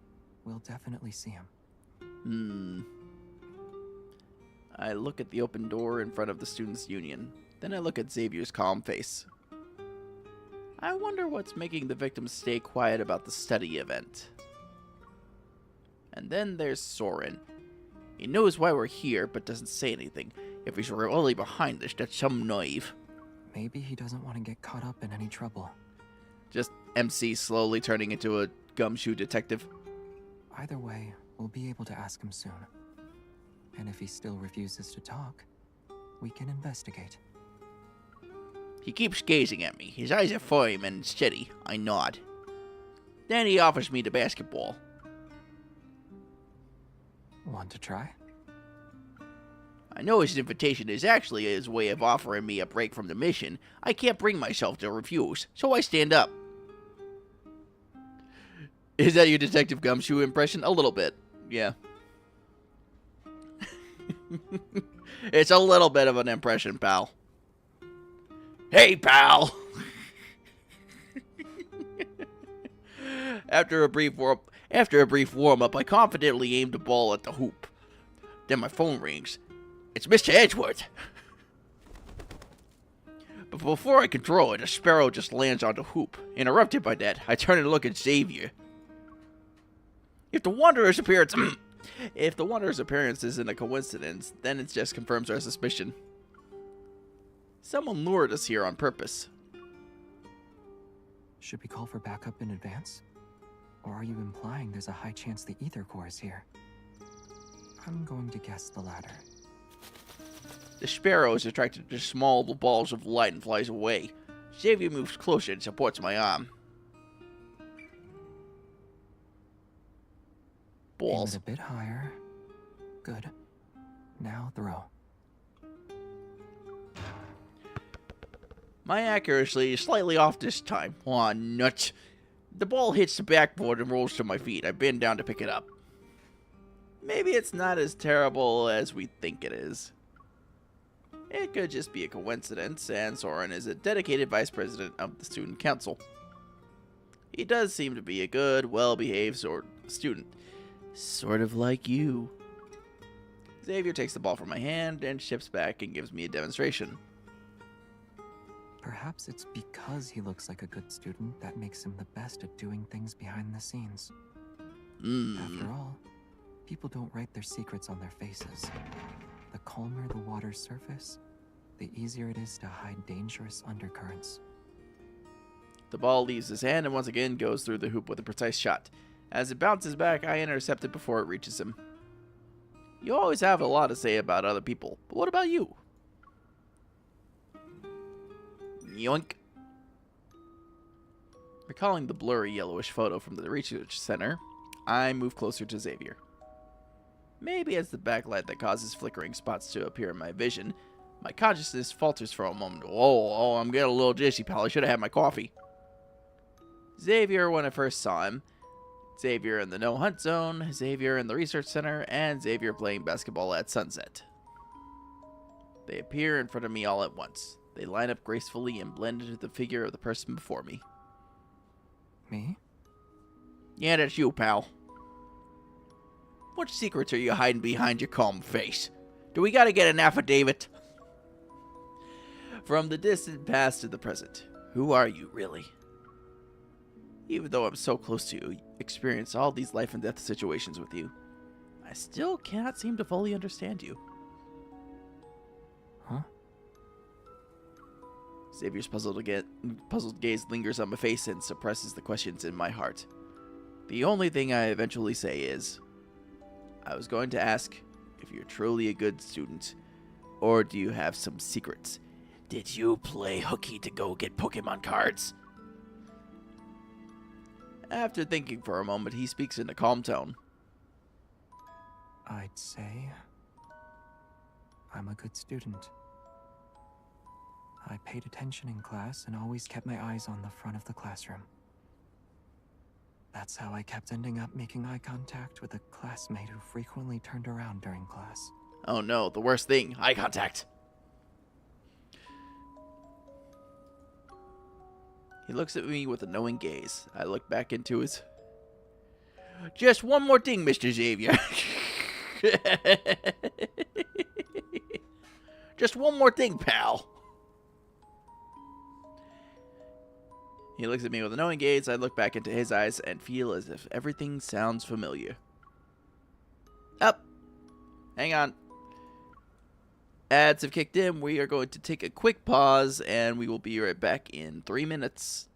we'll definitely see him. I look at the open door in front of the students' union. Then I look at Xavier's calm face. I wonder what's making the victims stay quiet about the study event. And then there's Soren. He knows why we're here, but doesn't say anything. If he's really behind this, that's some naive. Maybe he doesn't want to get caught up in any trouble. Just MC slowly turning into a gumshoe detective. Either way, we'll be able to ask him soon. And if he still refuses to talk, we can investigate. He keeps gazing at me. His eyes are firm and steady. I nod. Then he offers me the basketball. Want to try? I know his invitation is actually his way of offering me a break from the mission. I can't bring myself to refuse, so I stand up. Is that your Detective Gumshoe impression? A little bit, yeah. It's a little bit of an impression, pal. Hey, pal! After a brief warm-up, I confidently aimed a ball at the hoop. Then my phone rings. It's Mr. Edgeworth. But before I can throw it, a sparrow just lands on the hoop. Interrupted by that, I turn and look at Xavier. If the Wanderer's appearance isn't a coincidence, then it just confirms our suspicion. Someone lured us here on purpose. Should we call for backup in advance? Or are you implying there's a high chance the ether core is here? I'm going to guess the latter. The sparrow is attracted to small balls of light and flies away. Xavier moves closer and supports my arm. Balls. Aim it a bit higher. Good. Now throw. My accuracy is slightly off this time. Aw, nuts. The ball hits the backboard and rolls to my feet. I bend down to pick it up. Maybe it's not as terrible as we think it is. It could just be a coincidence, and Soren is a dedicated vice president of the student council. He does seem to be a good, well-behaved student. Sort of like you. Xavier takes the ball from my hand and ships back and gives me a demonstration. Perhaps it's because he looks like a good student that makes him the best at doing things behind the scenes. After all, people don't write their secrets on their faces. The calmer the water's surface, the easier it is to hide dangerous undercurrents. The ball leaves his hand and once again goes through the hoop with a precise shot. As it bounces back, I intercept it before it reaches him. You always have a lot to say about other people, but what about you? Yoink. Recalling the blurry yellowish photo from the research center, I move closer to Xavier. Maybe it's the backlight that causes flickering spots to appear in my vision. My consciousness falters for a moment. Oh, I'm getting a little dizzy, pal. I should have had my coffee. Xavier when I first saw him. Xavier in the no-hunt zone. Xavier in the research center. And Xavier playing basketball at sunset. They appear in front of me all at once. They line up gracefully and blend into the figure of the person before me. Me? Yeah, that's you, pal. What secrets are you hiding behind your calm face? Do we gotta get an affidavit? From the distant past to the present, who are you, really? Even though I'm so close to you, experience all these life and death situations with you, I still cannot seem to fully understand you. Huh? Xavier's puzzled gaze lingers on my face and suppresses the questions in my heart. The only thing I eventually say is, I was going to ask if you're truly a good student, or do you have some secrets? Did you play hooky to go get Pokemon cards? After thinking for a moment, he speaks in a calm tone. I'd say I'm a good student. I paid attention in class and always kept my eyes on the front of the classroom. That's how I kept ending up making eye contact with a classmate who frequently turned around during class. Oh no, the worst thing, eye contact. He looks at me with a knowing gaze. I look back into his... Just one more thing, Mr. Xavier. Just one more thing, pal. He looks at me with a knowing gaze. I look back into his eyes and feel as if everything sounds familiar. Up. Hang on. Ads have kicked in. We are going to take a quick pause, and we will be right back in 3 minutes.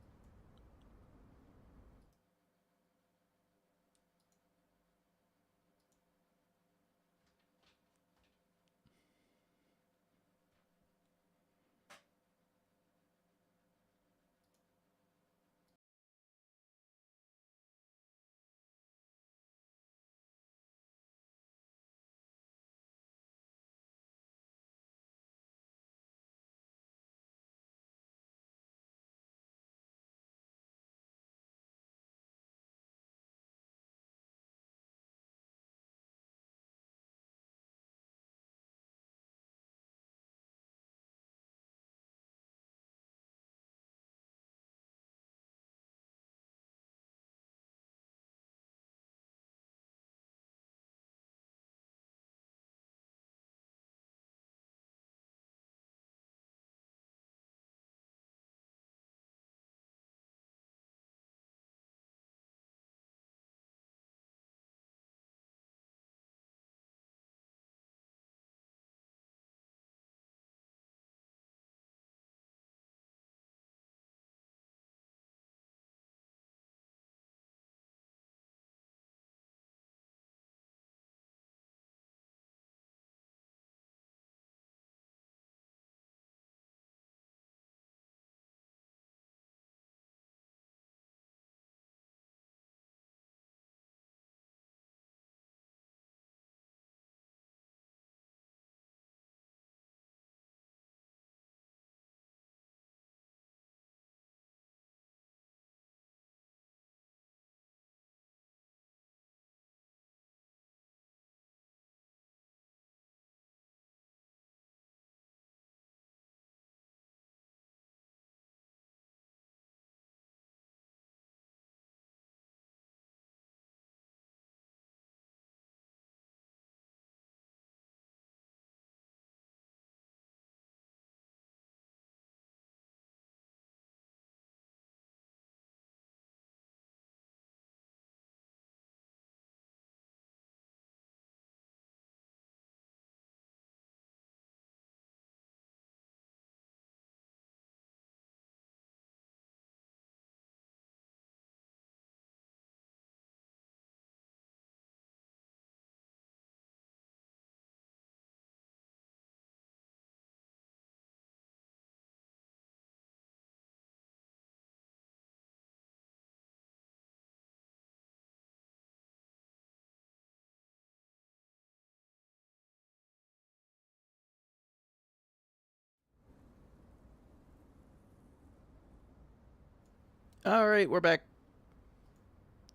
Alright, we're back.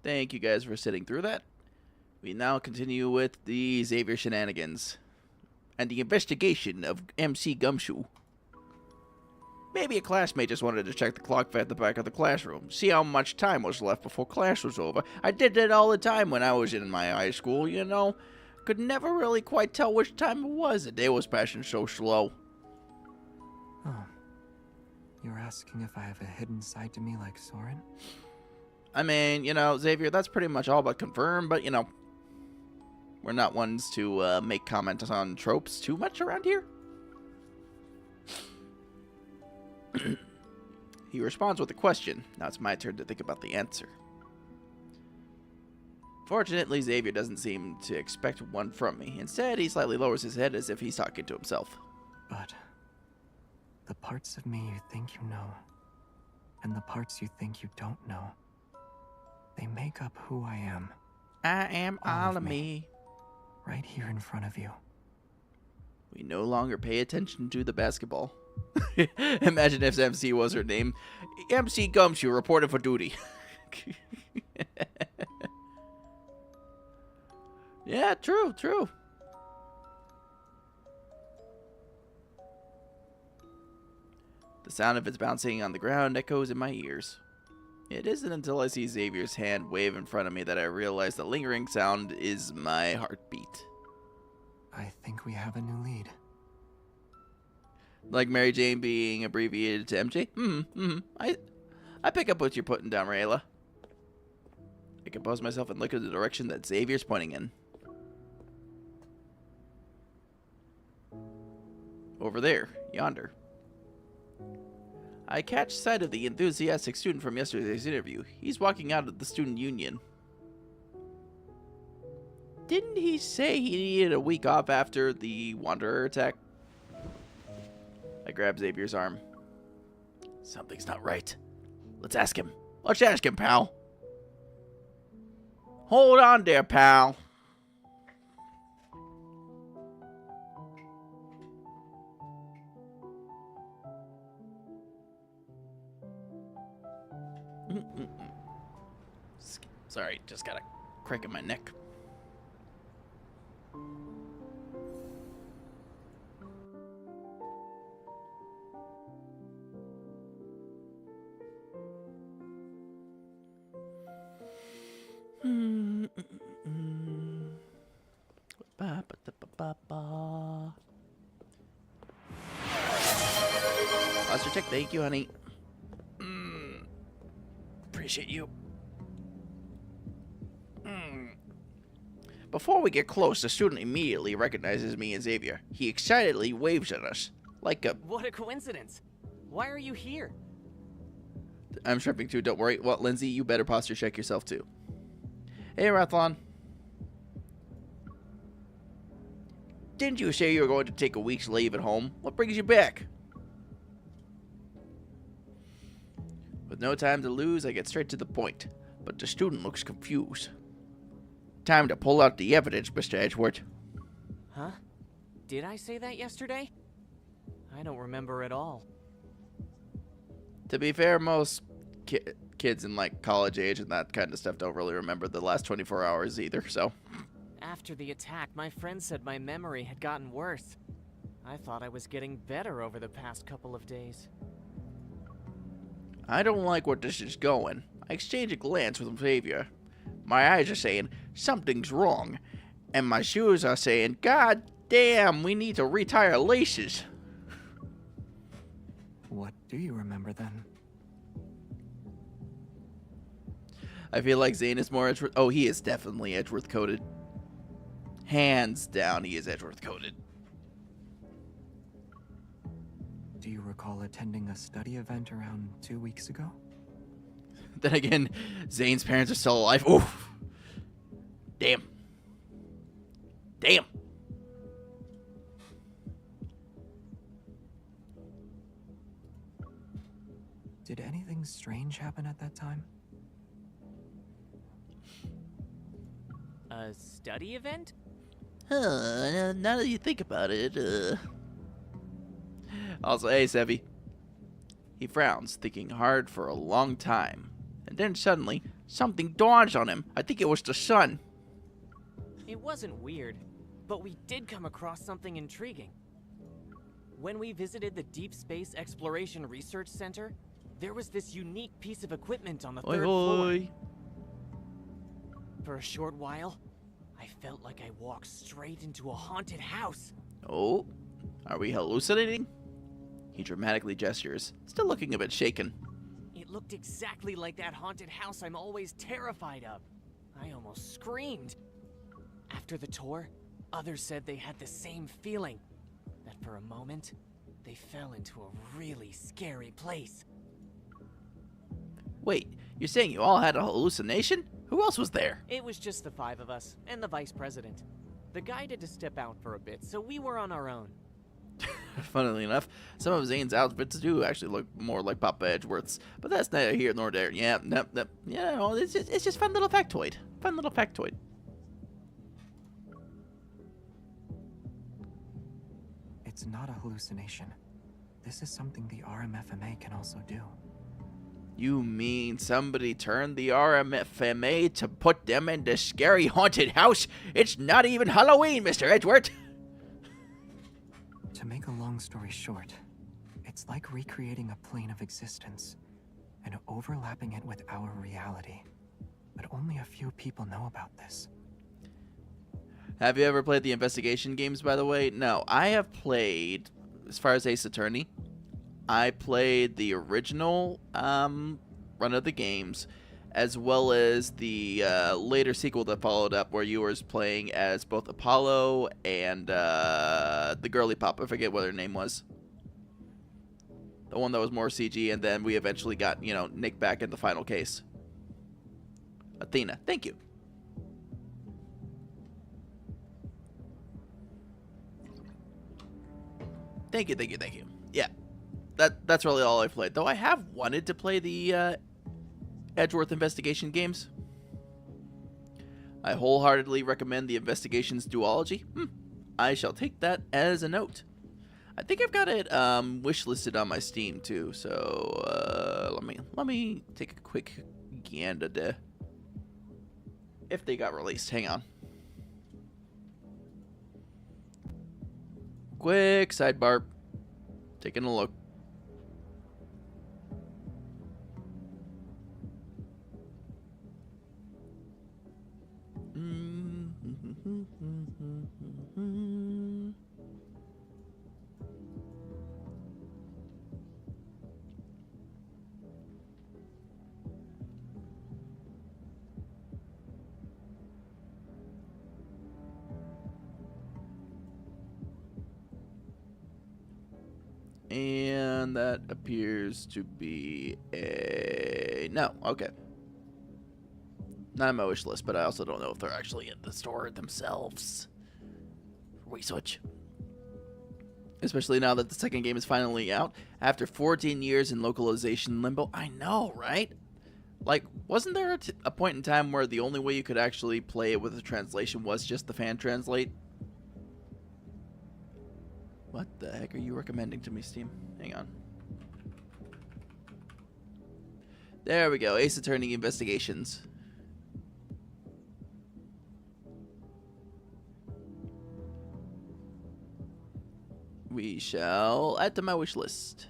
Thank you guys for sitting through that. We now continue with the Xavier shenanigans and the investigation of MC Gumshoe. Maybe a classmate just wanted to check the clock at the back of the classroom, see how much time was left before class was over. I did that all the time when I was in my high school, you know. Could never really quite tell which time it was. The day was passing so slow. Oh. You're asking if I have a hidden side to me like Soren? I mean, you know, Xavier, that's pretty much all but confirmed, but, you know, we're not ones to make comments on tropes too much around here. He responds with a question. Now it's my turn to think about the answer. Fortunately, Xavier doesn't seem to expect one from me. Instead, he slightly lowers his head as if he's talking to himself. But the parts of me you think you know, and the parts you think you don't know, they make up who I am. I am all of me. Right here in front of you. We no longer pay attention to the basketball. Imagine if MC was her name. MC Gumshoe reported for duty. Yeah, true. The sound of its bouncing on the ground echoes in my ears. It isn't until I see Xavier's hand wave in front of me that I realize the lingering sound is my heartbeat. I think we have a new lead. Like Mary Jane being abbreviated to MJ? I pick up what you're putting down, Rayla. I compose myself and look in the direction that Xavier's pointing in. Over there, yonder. I catch sight of the enthusiastic student from yesterday's interview. He's walking out of the student union. Didn't he say he needed a week off after the Wanderer attack? I grab Xavier's arm. Something's not right. Let's ask him. Let's ask him, pal. Hold on there, pal. Sorry, just got a crack in my neck. Posture check, thank you, honey. Appreciate you. Before we get close, the student immediately recognizes me and Xavier. He excitedly waves at us, like a... What a coincidence. Why are you here? I'm tripping too, don't worry. Well, Lindsay, you better posture check yourself too. Hey, Rathlon. Didn't you say you were going to take a week's leave at home? What brings you back? With no time to lose, I get straight to the point, but the student looks confused. Time to pull out the evidence, Mr. Edgeworth. Huh? Did I say that yesterday? I don't remember at all. To be fair, most kids in like college age and that kind of stuff don't really remember the last 24 hours either, so. After the attack, my friend said my memory had gotten worse. I thought I was getting better over the past couple of days. I don't like where this is going. I exchange a glance with Xavier. My eyes are saying, something's wrong. And my shoes are saying, God damn, we need to retie our laces. What do you remember then? I feel like Zane is more Edgeworth. Oh, he is definitely Edgeworth coded. Hands down, he is Edgeworth coded. Do you recall attending a study event around 2 weeks ago? Then again, Zane's parents are still alive. Oof. Damn. Damn. Did anything strange happen at that time? A study event? Now that you think about it, Also, hey, Sevi. He frowns, thinking hard for a long time. And then suddenly, something dawns on him. I think it was the sun. It wasn't weird, but we did come across something intriguing. When we visited the Deep Space Exploration Research Center, there was this unique piece of equipment on the Oi, third floor. oi. For a short while, I felt like I walked straight into a haunted house. Oh, are we hallucinating? He dramatically gestures, still looking a bit shaken. It looked exactly like that haunted house I'm always terrified of. I almost screamed. After the tour, others said they had the same feeling. That for a moment, they fell into a really scary place. Wait, you're saying you all had a hallucination? Who else was there? It was just the 5 of us, and the vice president. The guy had to step out for a bit, so we were on our own. Funnily enough, some of Zane's outfits do actually look more like Papa Edgeworth's, but that's neither here nor there. Yeah, well, it's just fun little factoid. Fun little factoid. It's not a hallucination. This is something the RMFMA can also do. You mean somebody turned the RMFMA to put them in this scary haunted house? It's not even Halloween, Mr. Edgeworth! To make a long story short, it's like recreating a plane of existence and overlapping it with our reality. But only a few people know about this. Have you ever played the investigation games, by the way? No, I have played, as far as Ace Attorney, I played the original run of the games, as well as the later sequel that followed up, where you were playing as both Apollo and the girly pop. I forget what her name was. The one that was more CG, and then we eventually got, Nick back in the final case. Athena, thank you. Thank you. Yeah, that's really all I've played. Though I have wanted to play the Edgeworth investigation games. I wholeheartedly recommend the Investigations duology. I shall take that as a note. I think I've got it wishlisted on my Steam too. So let me take a quick gander there. If they got released, hang on. Quick sidebar. Taking a look. And that appears to be a... No, okay. Not on my wish list, but I also don't know if they're actually in the store themselves. We switch. Especially now that the second game is finally out. After 14 years in localization limbo. I know, right? Like, wasn't there a point in time where the only way you could actually play it with a translation was just the fan translate? What the heck are you recommending to me, Steam? Hang on. There we go. Ace Attorney Investigations. We shall add to my wish list.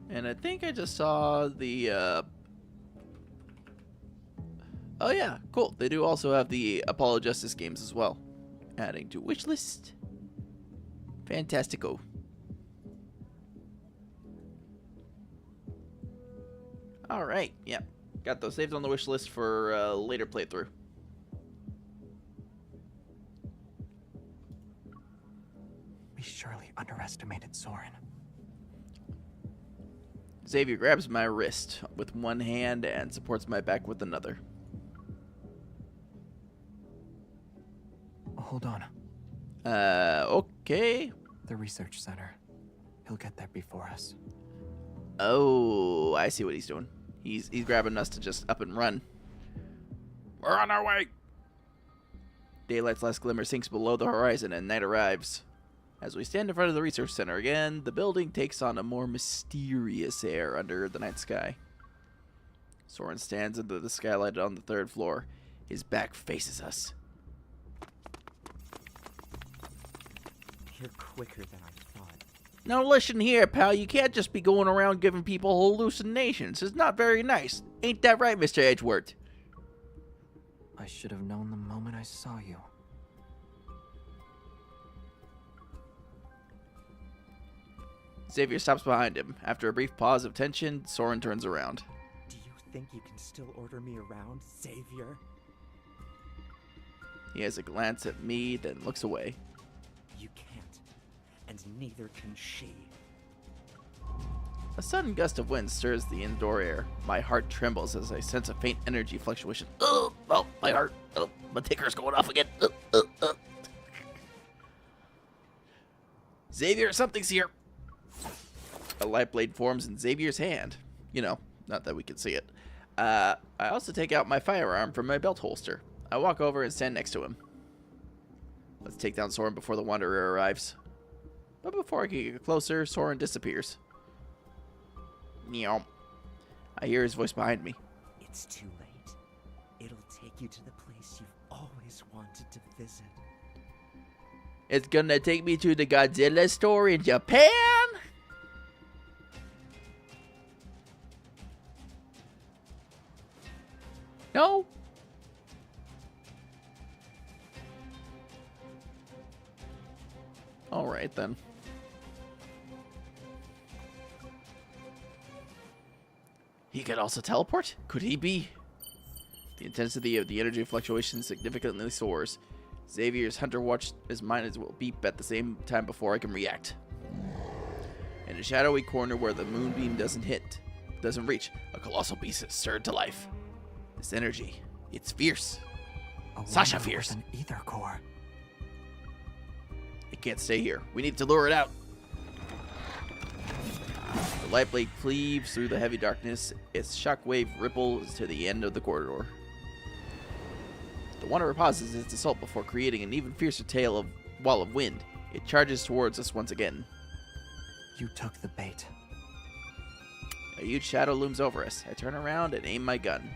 And I think I just saw the oh yeah, cool. They do also have the Apollo Justice games as well. Adding to wish list. Fantastico. Alright, yeah. Got those saved on the wish list for later playthrough. We surely underestimated Soren. Xavier grabs my wrist with one hand and supports my back with another. Hold on. Okay. The research center. He'll get there before us. Oh, I see what he's doing. He's grabbing us to just up and run. We're on our way. Daylight's last glimmer sinks below the horizon and night arrives. As we stand in front of the research center again, the building takes on a more mysterious air under the night sky. Soren stands under the skylight on the 3rd floor. His back faces us. You're quicker than I thought. Now listen here, pal. You can't just be going around giving people hallucinations. It's not very nice. Ain't that right, Mr. Edgeworth? I should have known the moment I saw you. Xavier stops behind him. After a brief pause of tension, Soren turns around. Do you think you can still order me around, Xavier? He has a glance at me, then looks away. You can't, and neither can she. A sudden gust of wind stirs the indoor air. My heart trembles as I sense a faint energy fluctuation. Oh, my heart. Oh, my ticker's going off again. Xavier, something's here. A light blade forms in Xavier's hand. You know, not that we can see it. I also take out my firearm from my belt holster. I walk over and stand next to him. Let's take down Soren before the Wanderer arrives. But before I can get closer, Soren disappears. Meow. I hear his voice behind me. It's too late. It'll take you to the place you've always wanted to visit. It's gonna take me to the Godzilla store in Japan? No? Alright then. He could also teleport? Could he be? The intensity of the energy fluctuation significantly soars. Xavier's Hunter Watch, his mind will beep at the same time before I can react. In a shadowy corner where the moonbeam doesn't reach, a colossal beast is stirred to life. This energy, it's fierce. Sasha fierce. An ether core. It can't stay here. We need to lure it out. The light blade cleaves through the heavy darkness. Its shockwave ripples to the end of the corridor. The Wanderer pauses its assault before creating an even fiercer wall of wind. It charges towards us once again. You took the bait. A huge shadow looms over us. I turn around and aim my gun.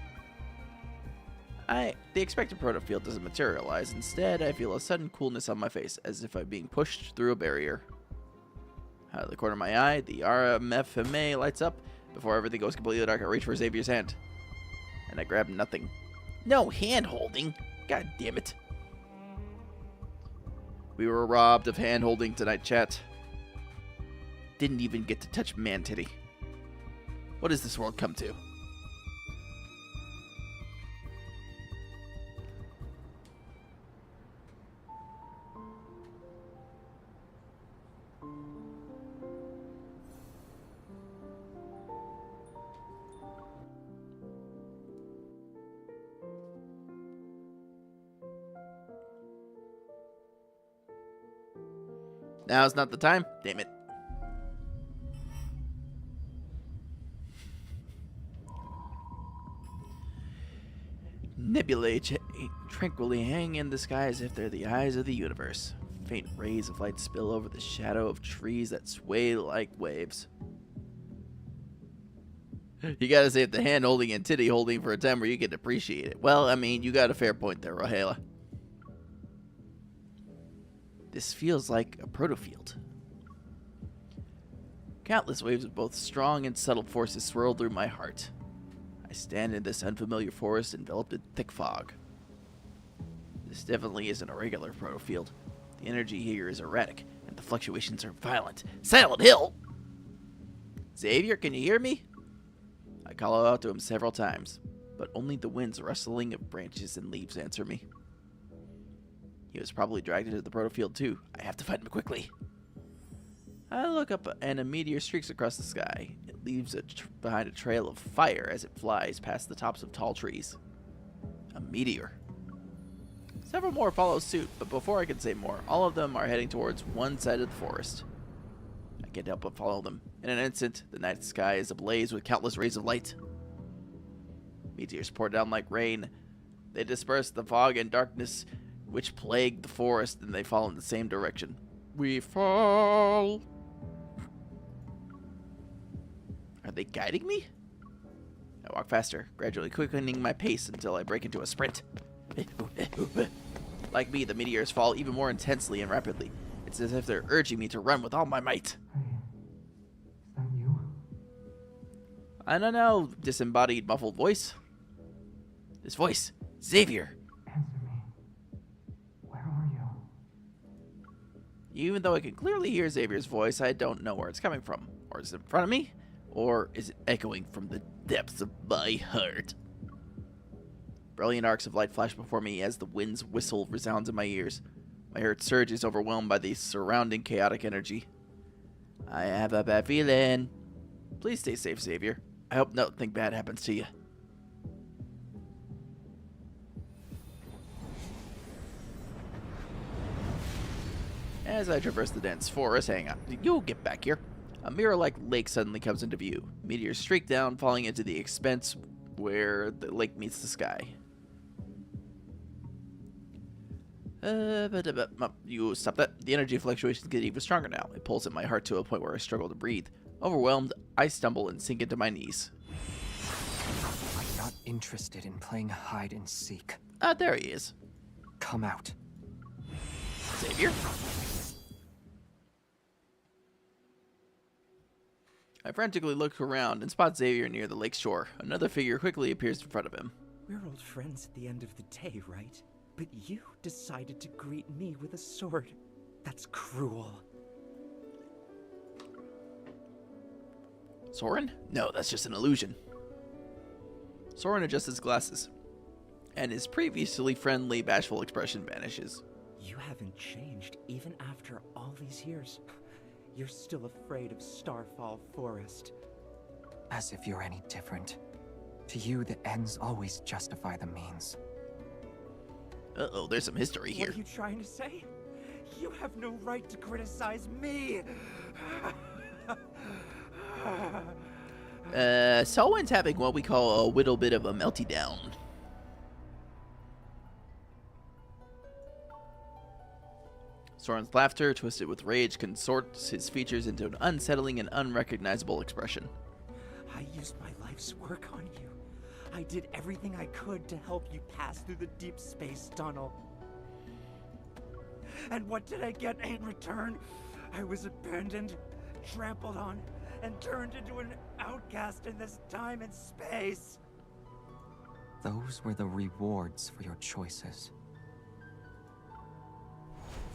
The expected proto field doesn't materialize. Instead, I feel a sudden coolness on my face, as if I'm being pushed through a barrier. Out of the corner of my eye, the RMFMA lights up. Before everything goes completely dark, I reach for Xavier's hand. And I grab nothing. No hand-holding! God damn it. We were robbed of hand-holding tonight, chat. Didn't even get to touch man-titty. What does this world come to? Now's not the time. Damn it. Nebulae tranquilly hang in the sky as if they're the eyes of the universe. Faint rays of light spill over the shadow of trees that sway like waves. You gotta save the hand holding and titty holding for a time where you can appreciate it. Well, I mean, you got a fair point there, Rohela. This feels like a protofield. Countless waves of both strong and subtle forces swirl through my heart. I stand in this unfamiliar forest enveloped in thick fog. This definitely isn't a regular protofield. The energy here is erratic, and the fluctuations are violent. Silent Hill! Xavier, can you hear me? I call out to him several times, but only the wind's rustling of branches and leaves answer me. He was probably dragged into the protofield too. I have to find him quickly. I look up and a meteor streaks across the sky. It leaves behind a trail of fire as it flies past the tops of tall trees. A meteor. Several more follow suit, but before I can say more, all of them are heading towards one side of the forest. I can't help but follow them. In an instant, the night sky is ablaze with countless rays of light. Meteors pour down like rain. They disperse the fog and darkness which plague the forest, and they fall in the same direction. we fall. Are they guiding me? I walk faster, gradually quickening my pace until I break into a sprint. Like me, the meteors fall even more intensely and rapidly. It's as if they're urging me to run with all my might. Hey, is that you? I don't know, disembodied, muffled voice. This voice, Xavier. Answer me. Where are you? Even though I can clearly hear Xavier's voice, I don't know where it's coming from. Or is it in front of me? Or is it echoing from the depths of my heart? Brilliant arcs of light flash before me as the wind's whistle resounds in my ears. My heart surges, overwhelmed by the surrounding chaotic energy. I have a bad feeling. Please stay safe, Xavier. I hope nothing bad happens to you. As I traverse the dense forest, hang on, you'll get back here. A mirror-like lake suddenly comes into view. Meteors streak down, falling into the expanse where the lake meets the sky. You stop that. The energy fluctuations get even stronger now. It pulls at my heart to a point where I struggle to breathe. Overwhelmed, I stumble and sink into my knees. I'm not interested in playing hide and seek. Ah, there he is. Come out. Xavier? I frantically look around and spot Xavier near the lake shore. Another figure quickly appears in front of him. We're old friends at the end of the day, right? But you decided to greet me with a sword. That's cruel. Soren? No, that's just an illusion. Soren adjusts his glasses, and his previously friendly, bashful expression vanishes. You haven't changed even after all these years. You're still afraid of Starfall Forest. As if you're any different. To you, the ends always justify the means. Uh-oh, there's some history here. What are you trying to say? You have no right to criticize me! Soren's having what we call a little bit of a melty down. Soren's laughter, twisted with rage, contorts his features into an unsettling and unrecognizable expression. I used my life's work on you. I did everything I could to help you pass through the deep space tunnel. And what did I get in return? I was abandoned, trampled on, and turned into an outcast in this time and space. Those were the rewards for your choices.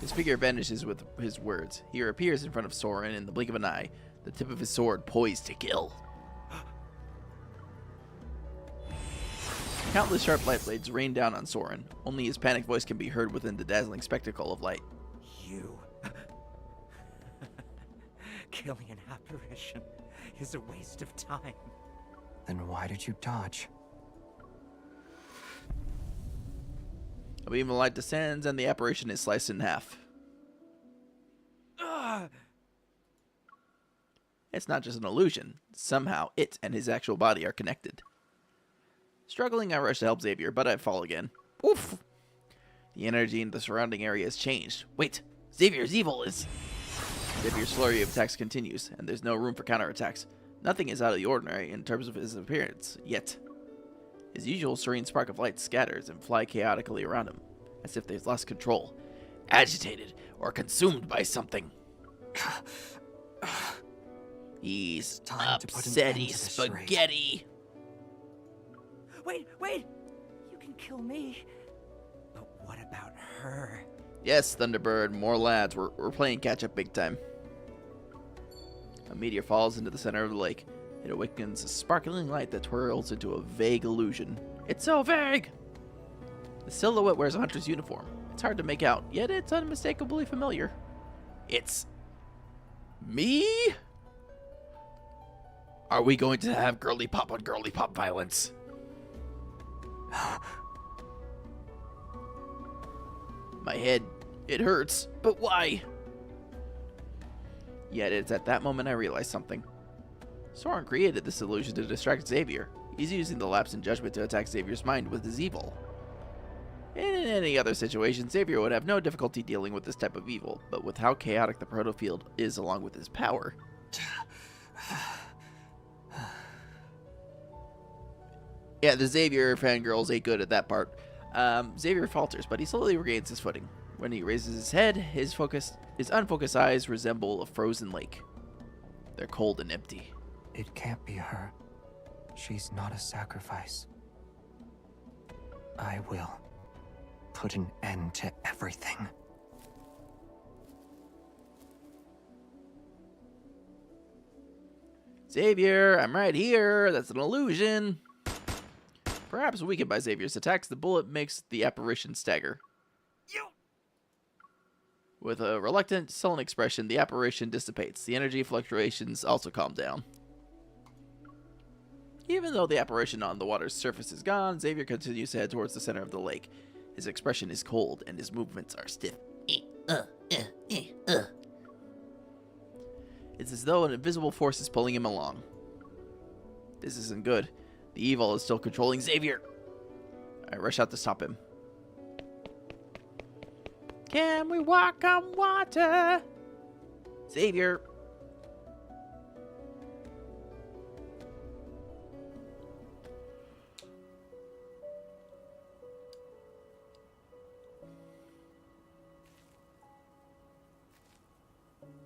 His figure vanishes with his words. He appears in front of Soren in the blink of an eye, the tip of his sword poised to kill. Countless sharp light blades rain down on Soren. Only his panicked voice can be heard within the dazzling spectacle of light. You. Killing an apparition is a waste of time. Then why did you dodge? A beam of light descends and the apparition is sliced in half. It's not just an illusion. Somehow it and his actual body are connected. Struggling, I rush to help Xavier, but I fall again. Oof! The energy in the surrounding area has changed. Wait, Xavier's evil is... Xavier's flurry of attacks continues, and there's no room for counterattacks. Nothing is out of the ordinary in terms of his appearance, yet. His usual serene spark of light scatters and fly chaotically around him, as if they've lost control, agitated, or consumed by something. He's Time to put an upsetty end to this charade. Wait! spaghetti. You can kill me. But what about her? Yes, Thunderbird, more lads. We're playing catch-up big time. A meteor falls into the center of the lake. It awakens a sparkling light that twirls into a vague illusion. It's so vague! The silhouette wears a hunter's uniform. It's hard to make out, yet it's unmistakably familiar. It's... me? Are we going to have girly pop on girly pop violence? My head, it hurts, but why? Yet it's at that moment I realize something. Soren created this illusion to distract Xavier. He's using the lapse in judgment to attack Xavier's mind with his evil. In any other situation, Xavier would have no difficulty dealing with this type of evil, but with how chaotic the protofield is along with his power. Yeah, the Xavier fangirls ain't good at that part. Xavier falters, but he slowly regains his footing. When he raises his head, his unfocused eyes resemble a frozen lake. They're cold and empty. It can't be her. She's not a sacrifice. I will put an end to everything. Xavier, I'm right here. That's an illusion. Perhaps weakened by Xavier's attacks, the bullet makes the apparition stagger. With a reluctant, sullen expression, the apparition dissipates. The energy fluctuations also calm down. Even though the apparition on the water's surface is gone, Xavier continues to head towards the center of the lake. His expression is cold, and his movements are stiff. It's as though an invisible force is pulling him along. This isn't good. The evil is still controlling Xavier. I rush out to stop him. Can we walk on water? Xavier.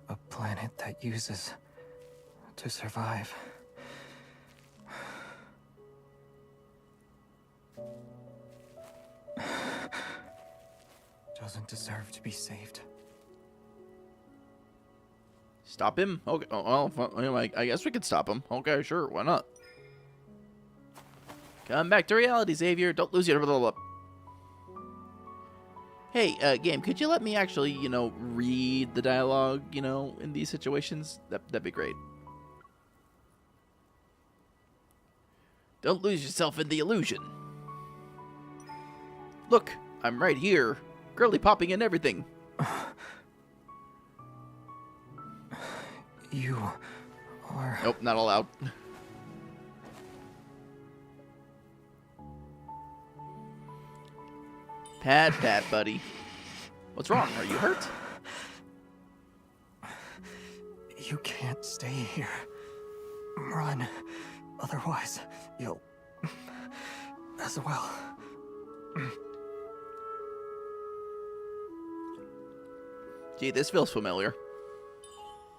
A planet that uses to survive. Doesn't deserve to be saved. Stop him? Okay. Oh, well, I guess we could stop him. Okay, sure. Why not? Come back to reality, Xavier. Don't lose your... Hey, game, could you let me actually, read the dialogue, in these situations? That'd be great. Don't lose yourself in the illusion. Look, I'm right here. Girly popping and everything. You are... Nope, not allowed. Pat, buddy. What's wrong? Are you hurt? You can't stay here. Run. Otherwise, you'll... as well. Gee, this feels familiar.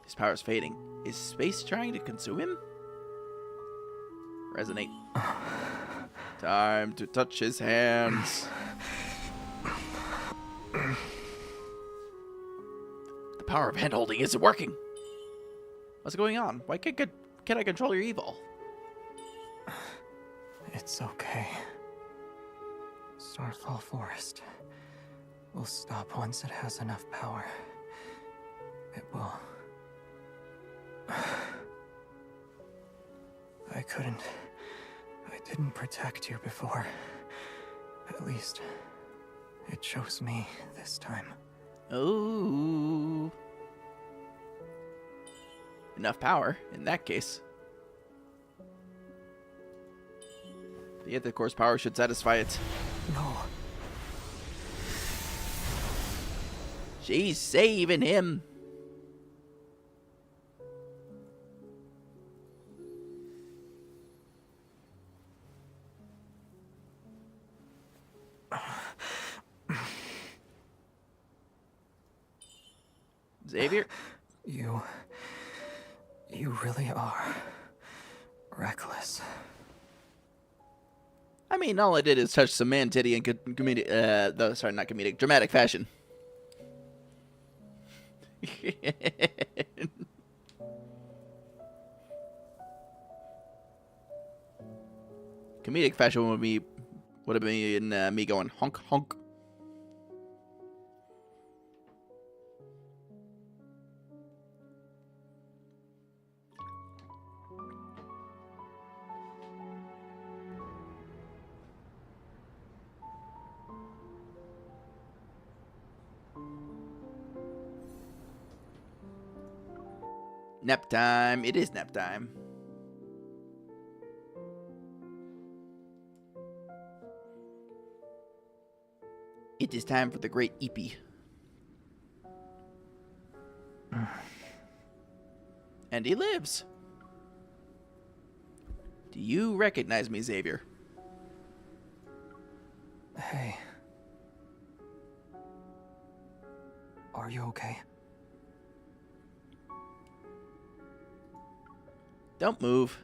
His power's fading. Is space trying to consume him? Resonate. Time to touch his hands. The power of hand-holding isn't working. What's going on? Why can't I control your evil? It's okay. Starfall Forest will stop once it has enough power. It will. I didn't protect you before. At least, it chose me this time. Oh. Enough power, in that case. The Ether Core's power should satisfy it. No. She's saving him. Xavier? You really are reckless. I mean, all I did is touch some man titty in dramatic fashion. Comedic fashion would have been me going honk honk. Nap time. It is nap time. It is time for the great Eepee. And he lives. Do you recognize me, Xavier? Hey. Are you okay? Don't move.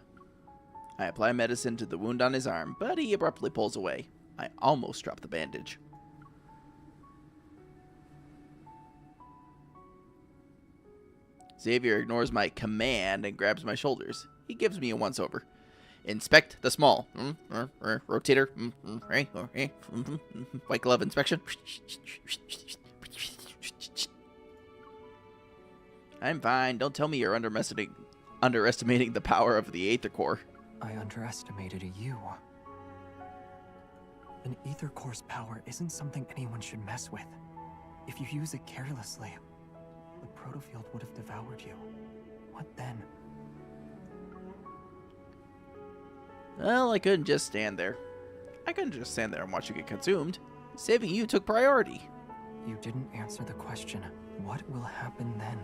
I apply medicine to the wound on his arm, but he abruptly pulls away. I almost drop the bandage. Xavier ignores my command and grabs my shoulders. He gives me a once-over. Inspect the small. Rotator. White glove inspection. I'm fine. Don't tell me you're underestimating the power of the Aether Core. I underestimated you. An Aether Core's power isn't something anyone should mess with. If you use it carelessly, the protofield would have devoured you. What then? Well, I couldn't just stand there. I couldn't just stand there and watch you get consumed. Saving you took priority. You didn't answer the question. What will happen then?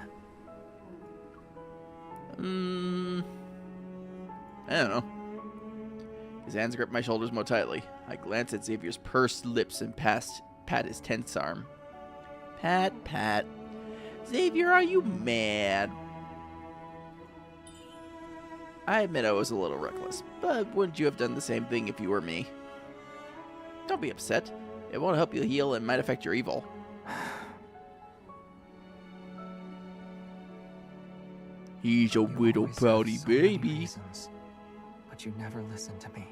I don't know. His hands grip my shoulders more tightly. I glance at Xavier's pursed lips and pat his tense arm. Pat. Xavier, are you mad? I admit I was a little reckless, but wouldn't you have done the same thing if you were me? Don't be upset. It won't help you heal and might affect your evil. He's a little pouty baby. Reasons, but you never listen to me.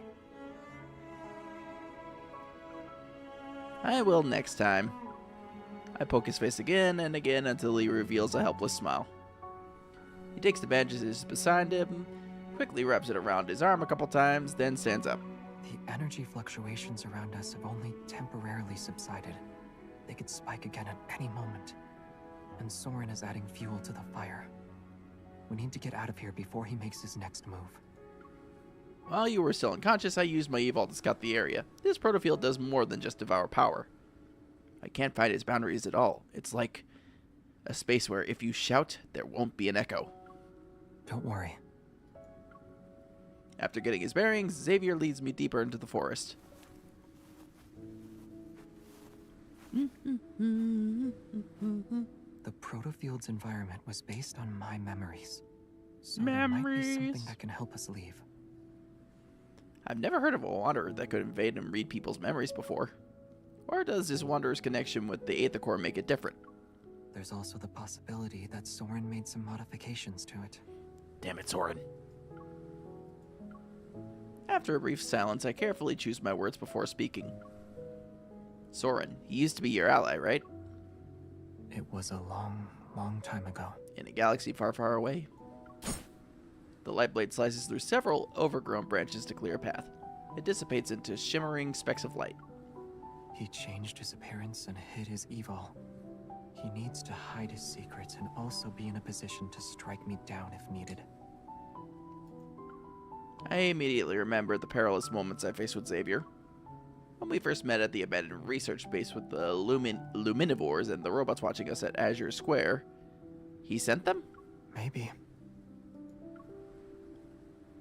I will next time. I poke his face again and again until he reveals a helpless smile. He takes the bandages beside him, quickly wraps it around his arm a couple times, then stands up. The energy fluctuations around us have only temporarily subsided. They could spike again at any moment. And Soren is adding fuel to the fire. We need to get out of here before he makes his next move. While you were still unconscious, I used my evil to scout the area. This protofield does more than just devour power. I can't find its boundaries at all. It's like a space where if you shout, there won't be an echo. Don't worry. After getting his bearings, Xavier leads me deeper into the forest. The protofield's environment was based on my memories. So there might be something that can help us leave. I've never heard of a wanderer that could invade and read people's memories before. Or does this wanderer's connection with the Aether Core make it different? There's also the possibility that Soren made some modifications to it. Damn it, Soren. After a brief silence, I carefully choose my words before speaking. Soren, he used to be your ally, right? It was a long time ago. In a galaxy far, far away. The light blade slices through several overgrown branches to clear a path. It dissipates into shimmering specks of light. He changed his appearance and hid his evil. He needs to hide his secrets and also be in a position to strike me down if needed. I immediately remembered the perilous moments I faced with Xavier. When we first met at the abandoned research base with the Luminivores and the robots watching us at Azure Square, he sent them? Maybe.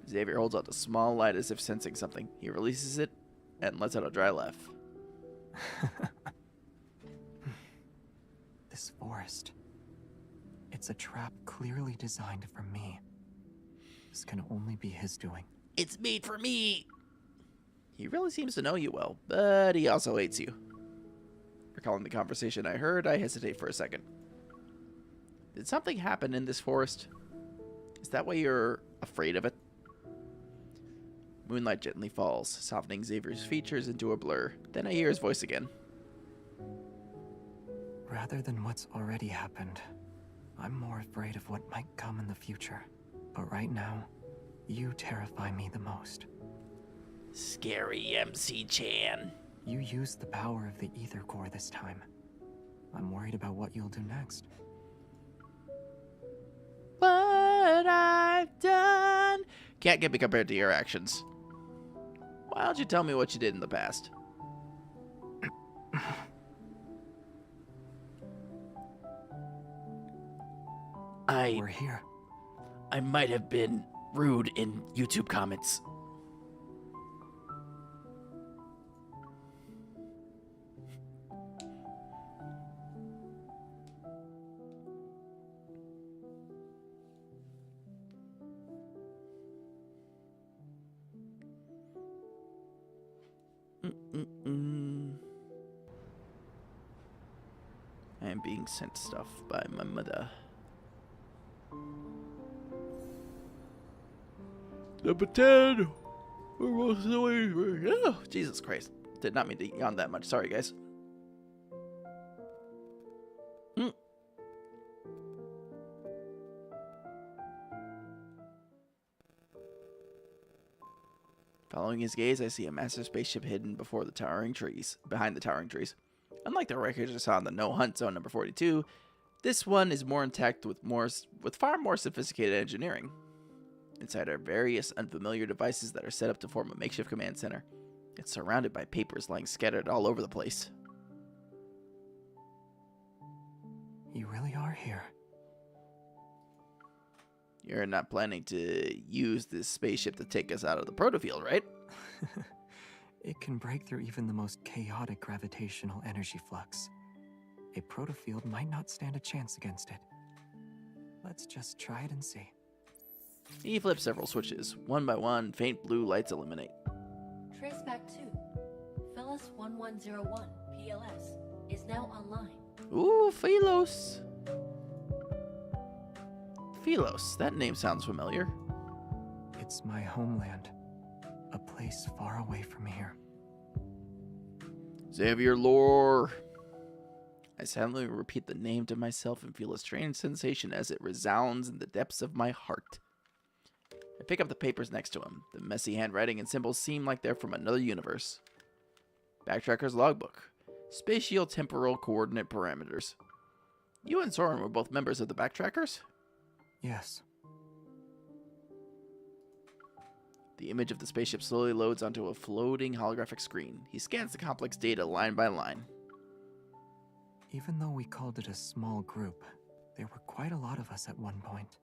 Xavier holds out a small light as if sensing something. He releases it and lets out a dry laugh. This forest. It's a trap clearly designed for me. This can only be his doing. It's made for me! He really seems to know you well, but he also hates you. Recalling the conversation I heard, I hesitate for a second. Did something happen in this forest? Is that why you're afraid of it? Moonlight gently falls, softening Xavier's features into a blur. Then I hear his voice again. Rather than what's already happened, I'm more afraid of what might come in the future. But right now, you terrify me the most. Scary MC-chan. You used the power of the Aether Core this time. I'm worried about what you'll do next. What I've done can't get me compared to your actions. Why don't you tell me what you did in the past? I We're here. I might have been rude in YouTube comments. I am being sent stuff by my mother. Number 10! We're almost the way. Oh, Jesus Christ. Did not mean to yawn that much. Sorry, guys. Following his gaze, I see a massive spaceship hidden behind the towering trees. Unlike the wreckage I saw in the No Hunt Zone number 42, this one is more intact with far more sophisticated engineering. Inside are various unfamiliar devices that are set up to form a makeshift command center. It's surrounded by papers lying scattered all over the place. You really are here. You're not planning to use this spaceship to take us out of the protofield, right? It can break through even the most chaotic gravitational energy flux. A protofield might not stand a chance against it. Let's just try it and see. He flips several switches. One by one, faint blue lights illuminate. Traceback 2, Phyllis 1101, PLS, is now online. Ooh, Philos. Philos, that name sounds familiar. It's my homeland. A place far away from here. Xavier lore. I silently repeat the name to myself and feel a strange sensation as it resounds in the depths of my heart. I pick up the papers next to him. The messy handwriting and symbols seem like they're from another universe. Backtracker's logbook. Spatio-temporal coordinate parameters. You and Soren were both members of the Backtrackers? Yes. The image of the spaceship slowly loads onto a floating holographic screen. He scans the complex data line by line. Even though we called it a small group, there were quite a lot of us at one point.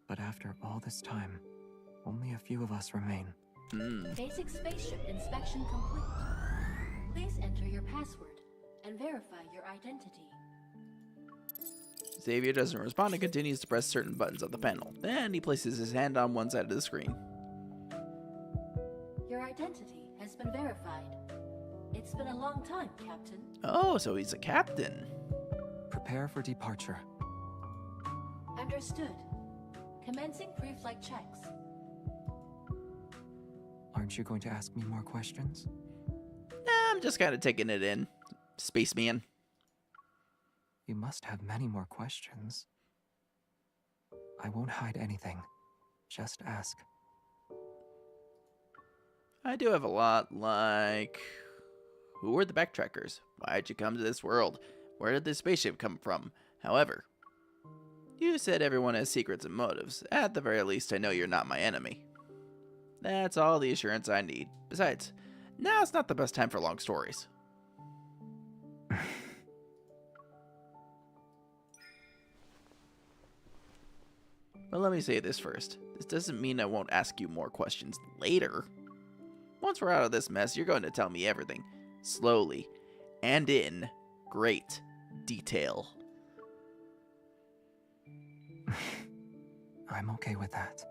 But after all this time, only a few of us remain. Basic spaceship inspection complete. Please enter your password and verify your identity. Xavier doesn't respond and continues to press certain buttons on the panel. Then he places his hand on one side of the screen. Your identity has been verified. It's been a long time, Captain. Oh, so he's a captain. Prepare for departure. Understood. Commencing pre-flight checks. Aren't you going to ask me more questions? I'm just kind of taking it in. Spaceman. You must have many more questions. I won't hide anything. Just ask. I do have a lot, like... Who were the Backtrackers? Why'd you come to this world? Where did this spaceship come from? However, you said everyone has secrets and motives. At the very least, I know you're not my enemy. That's all the assurance I need. Besides, now's not the best time for long stories. But let me say this first. This doesn't mean I won't ask you more questions later. Once we're out of this mess, you're going to tell me everything. Slowly. And in great detail. I'm okay with that.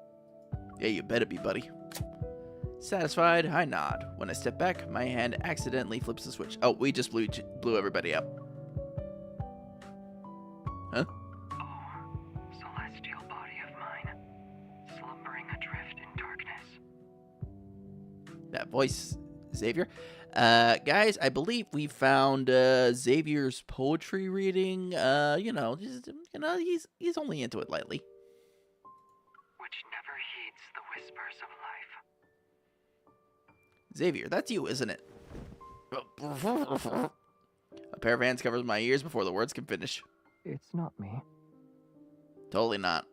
Yeah, you better be, buddy. Satisfied, I nod. When I step back, my hand accidentally flips the switch. Oh, we just blew everybody up. Huh? Oh, celestial body of mine, slumbering adrift in darkness. That voice, Xavier. Guys, I believe we found Xavier's poetry reading. He's only into it lightly. Which never heeds the whispers of life. Xavier, that's you, isn't it? A pair of hands covers my ears before the words can finish. It's not me. Totally not.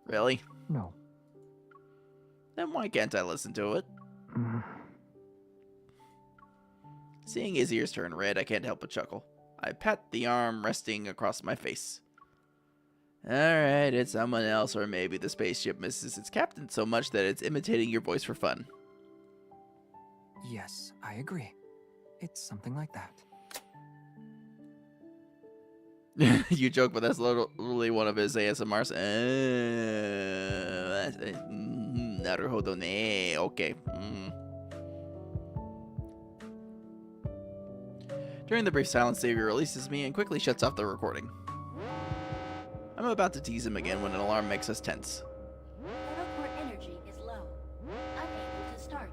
Really? No. Then why can't I listen to it? Mm. Seeing his ears turn red, I can't help but chuckle. I pat the arm resting across my face. Alright, it's someone else, or maybe the spaceship misses its captain so much that it's imitating your voice for fun. Yes, I agree. It's something like that. You joke, but that's literally one of his ASMRs. Naruhodo ne. Okay. During the brief silence, Xavier releases me and quickly shuts off the recording. I'm about to tease him again when an alarm makes us tense. Protocore energy is low. Unable to start.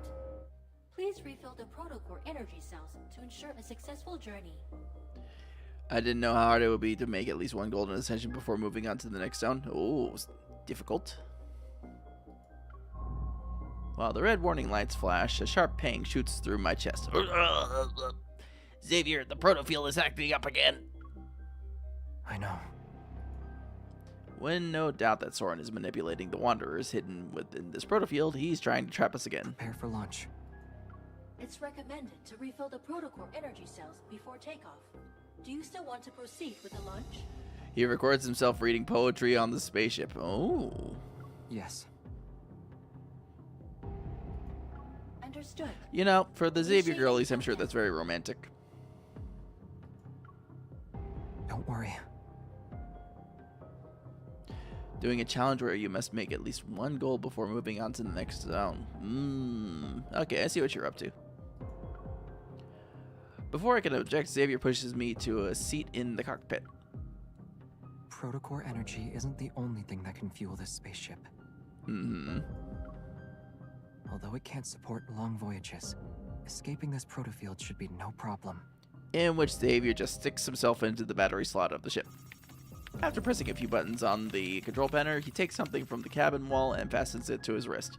Please refill the protocore energy cells to ensure a successful journey. I didn't know how hard it would be to make at least one golden ascension before moving on to the next zone. Oh, it's difficult. While the red warning lights flash, a sharp pang shoots through my chest. Xavier, the protofield is acting up again. I know. When no doubt that Soren is manipulating the Wanderers hidden within this protofield, he's trying to trap us again. Prepare for launch. It's recommended to refill the protocore energy cells before takeoff. Do you still want to proceed with the launch? He records himself reading poetry on the spaceship. Oh. Yes. Understood. You know, for the Xavier girlies, I'm sure that's very romantic. Don't worry. Doing a challenge where you must make at least one goal before moving on to the next zone. Okay, I see what you're up to. Before I can object, Xavier pushes me to a seat in the cockpit. Protocore energy isn't the only thing that can fuel this spaceship. Although it can't support long voyages, escaping this protofield should be no problem. In which Xavier just sticks himself into the battery slot of the ship. After pressing a few buttons on the control panel, he takes something from the cabin wall and fastens it to his wrist.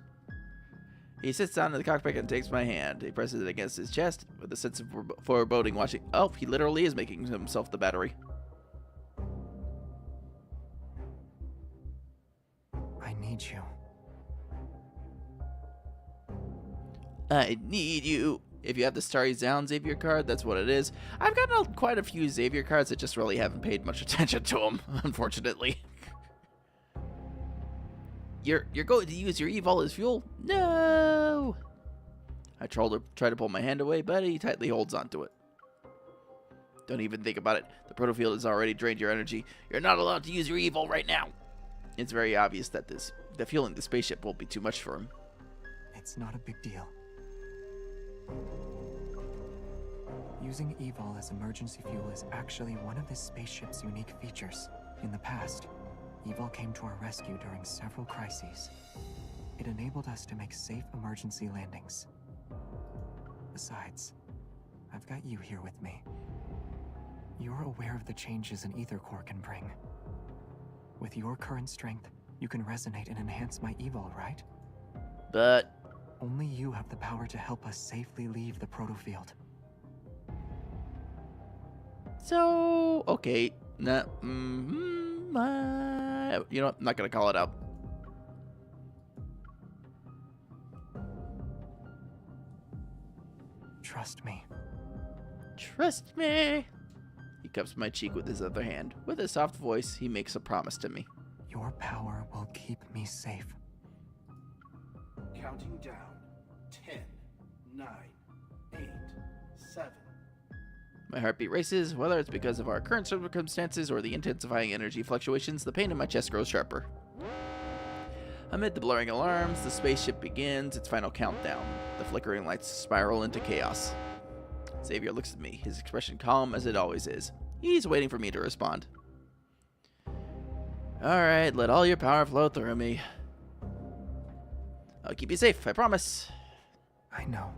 He sits down in the cockpit and takes my hand. He presses it against his chest with a sense of foreboding, watching. Oh, he literally is making himself the battery. I need you. I need you. If you have the Starry Down Xavier card, that's what it is. I've gotten quite a few Xavier cards that just really haven't paid much attention to them, unfortunately. You're going to use your evil as fuel? No! I try to pull my hand away, but he tightly holds onto it. Don't even think about it. The protofield has already drained your energy. You're not allowed to use your evil right now. It's very obvious that the fueling the spaceship won't be too much for him. It's not a big deal. Using evol as emergency fuel is actually one of this spaceship's unique features. In the past, evol came to our rescue during several crises. It enabled us to make safe emergency landings. Besides, I've got you here with me. You're aware of the changes an ether core can bring. With your current strength, you can resonate and enhance my evol, right? But only you have the power to help us safely leave the protofield. So, okay. Nah, you know what? I'm not going to call it out. Trust me. Trust me. He cups my cheek with his other hand. With a soft voice, he makes a promise to me. Your power will keep me safe. Counting down. 10, 9, 8, 7. My heartbeat races. Whether it's because of our current circumstances or the intensifying energy fluctuations, the pain in my chest grows sharper. Amid the blurring alarms, the spaceship begins its final countdown. The flickering lights spiral into chaos. Xavier looks at me, his expression calm as it always is. He's waiting for me to respond. Alright, let all your power flow through me. I'll keep you safe, I promise. I know.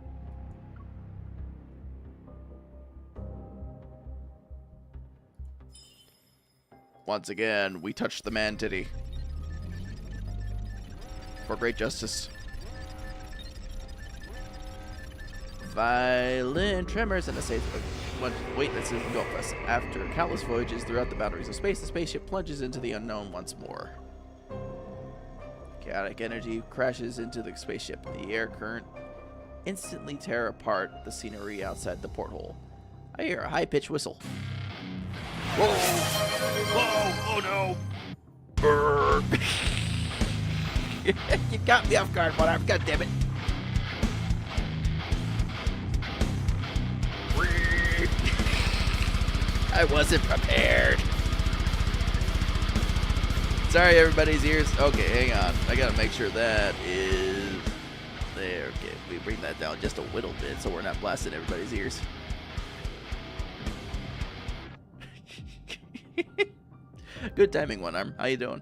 Once again, we touch the man-titty. For great justice. Violent tremors and a safe... Wait, that's even go us. After countless voyages throughout the boundaries of space, the spaceship plunges into the unknown once more. Chaotic energy crashes into the spaceship. The air current instantly tear apart the scenery outside the porthole. I hear a high-pitched whistle. Whoa! Whoa! Oh no! Brr. You got me off guard, whatever. God damn it. I wasn't prepared. Sorry, everybody's ears. Okay, hang on. I gotta make sure that is there. Okay, we bring that down just a little bit so we're not blasting everybody's ears. Good timing, One Arm. How you doing?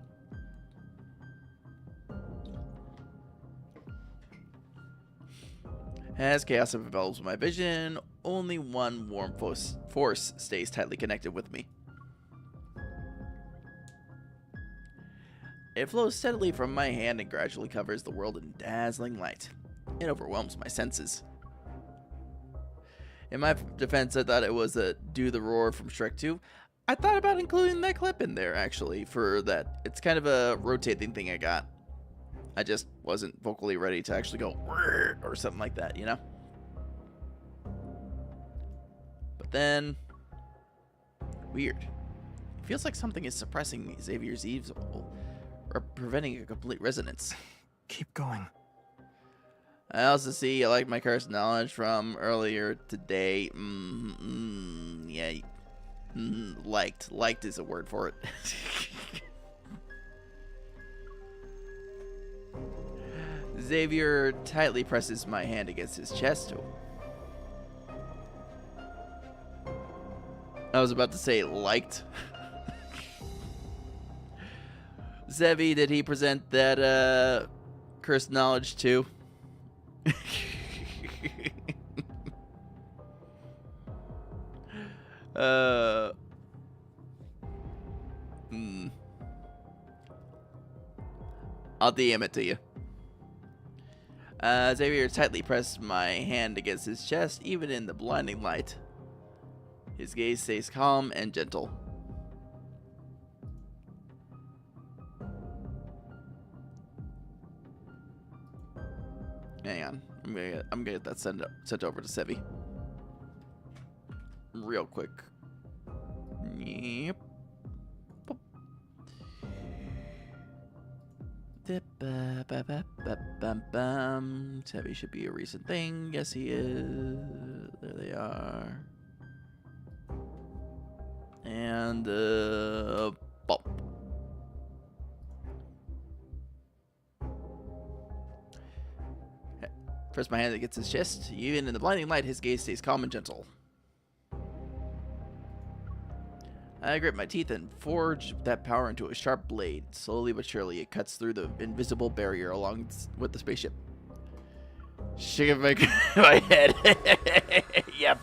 As chaos envelops my vision, only one warm force stays tightly connected with me. It flows steadily from my hand and gradually covers the world in dazzling light. It overwhelms my senses. In my defense, I thought it was a Do the Roar from Shrek 2. I thought about including that clip in there, actually, for that. It's kind of a rotating thing I got. I just wasn't vocally ready to actually go or something like that, you know? But then, weird. It feels like something is suppressing Xavier's evil, or preventing a complete resonance. Keep going. I also see I like my cursed knowledge from earlier today. Yeah. Liked. Liked is a word for it. Xavier tightly presses my hand against his chest. I was about to say liked. Zevi, did he present that cursed knowledge too? I'll DM it to you. Xavier tightly pressed my hand against his chest, even in the blinding light. His gaze stays calm and gentle. Hang on, I'm gonna get that sent over to Sevi. Real quick. Yep. Sevi should be a recent thing. Yes, he is. There they are. And bump. Press my hand against his chest. Even in the blinding light, his gaze stays calm and gentle. I grit my teeth and forge that power into a sharp blade. Slowly but surely, it cuts through the invisible barrier along with the spaceship. Shaking my head. Yep.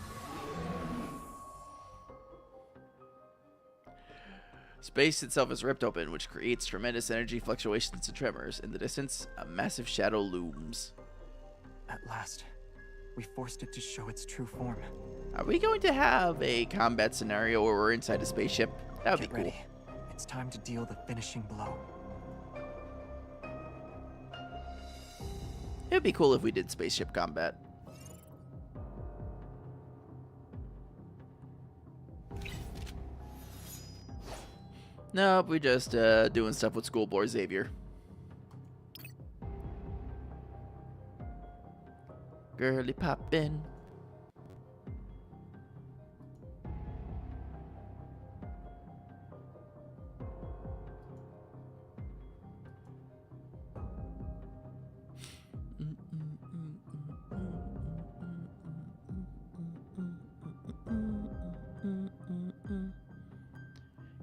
Space itself is ripped open, which creates tremendous energy fluctuations and tremors. In the distance, a massive shadow looms. At last, we forced it to show its true form. Are we going to have a combat scenario where we're inside a spaceship? That would be cool. Ready. It's time to deal the finishing blow. It would be cool if we did spaceship combat. Nope, we just doing stuff with Schoolboy Xavier. Girly poppin'.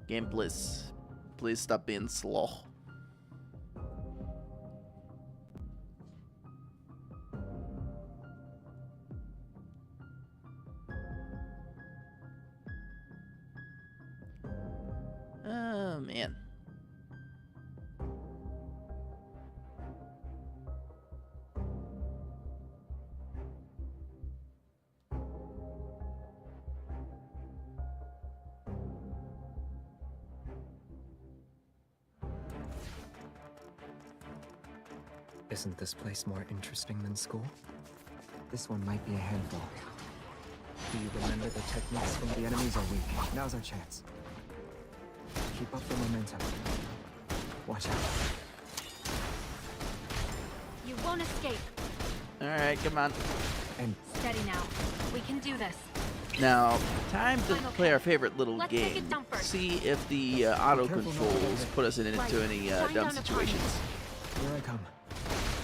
Game Bliss, please stop being slow. Oh man. Isn't this place more interesting than school? This one might be a handful. Do you remember the techniques when the enemies are weak? Now's our chance. Keep up the momentum. Watch out. You won't escape. Alright, come on. And Steady now. We can do this. Now, time to I'm play okay. our favorite little Let's take game. it down first. See if the auto careful not to controls get put us into Right. any Shine dumb down upon situations. here I come.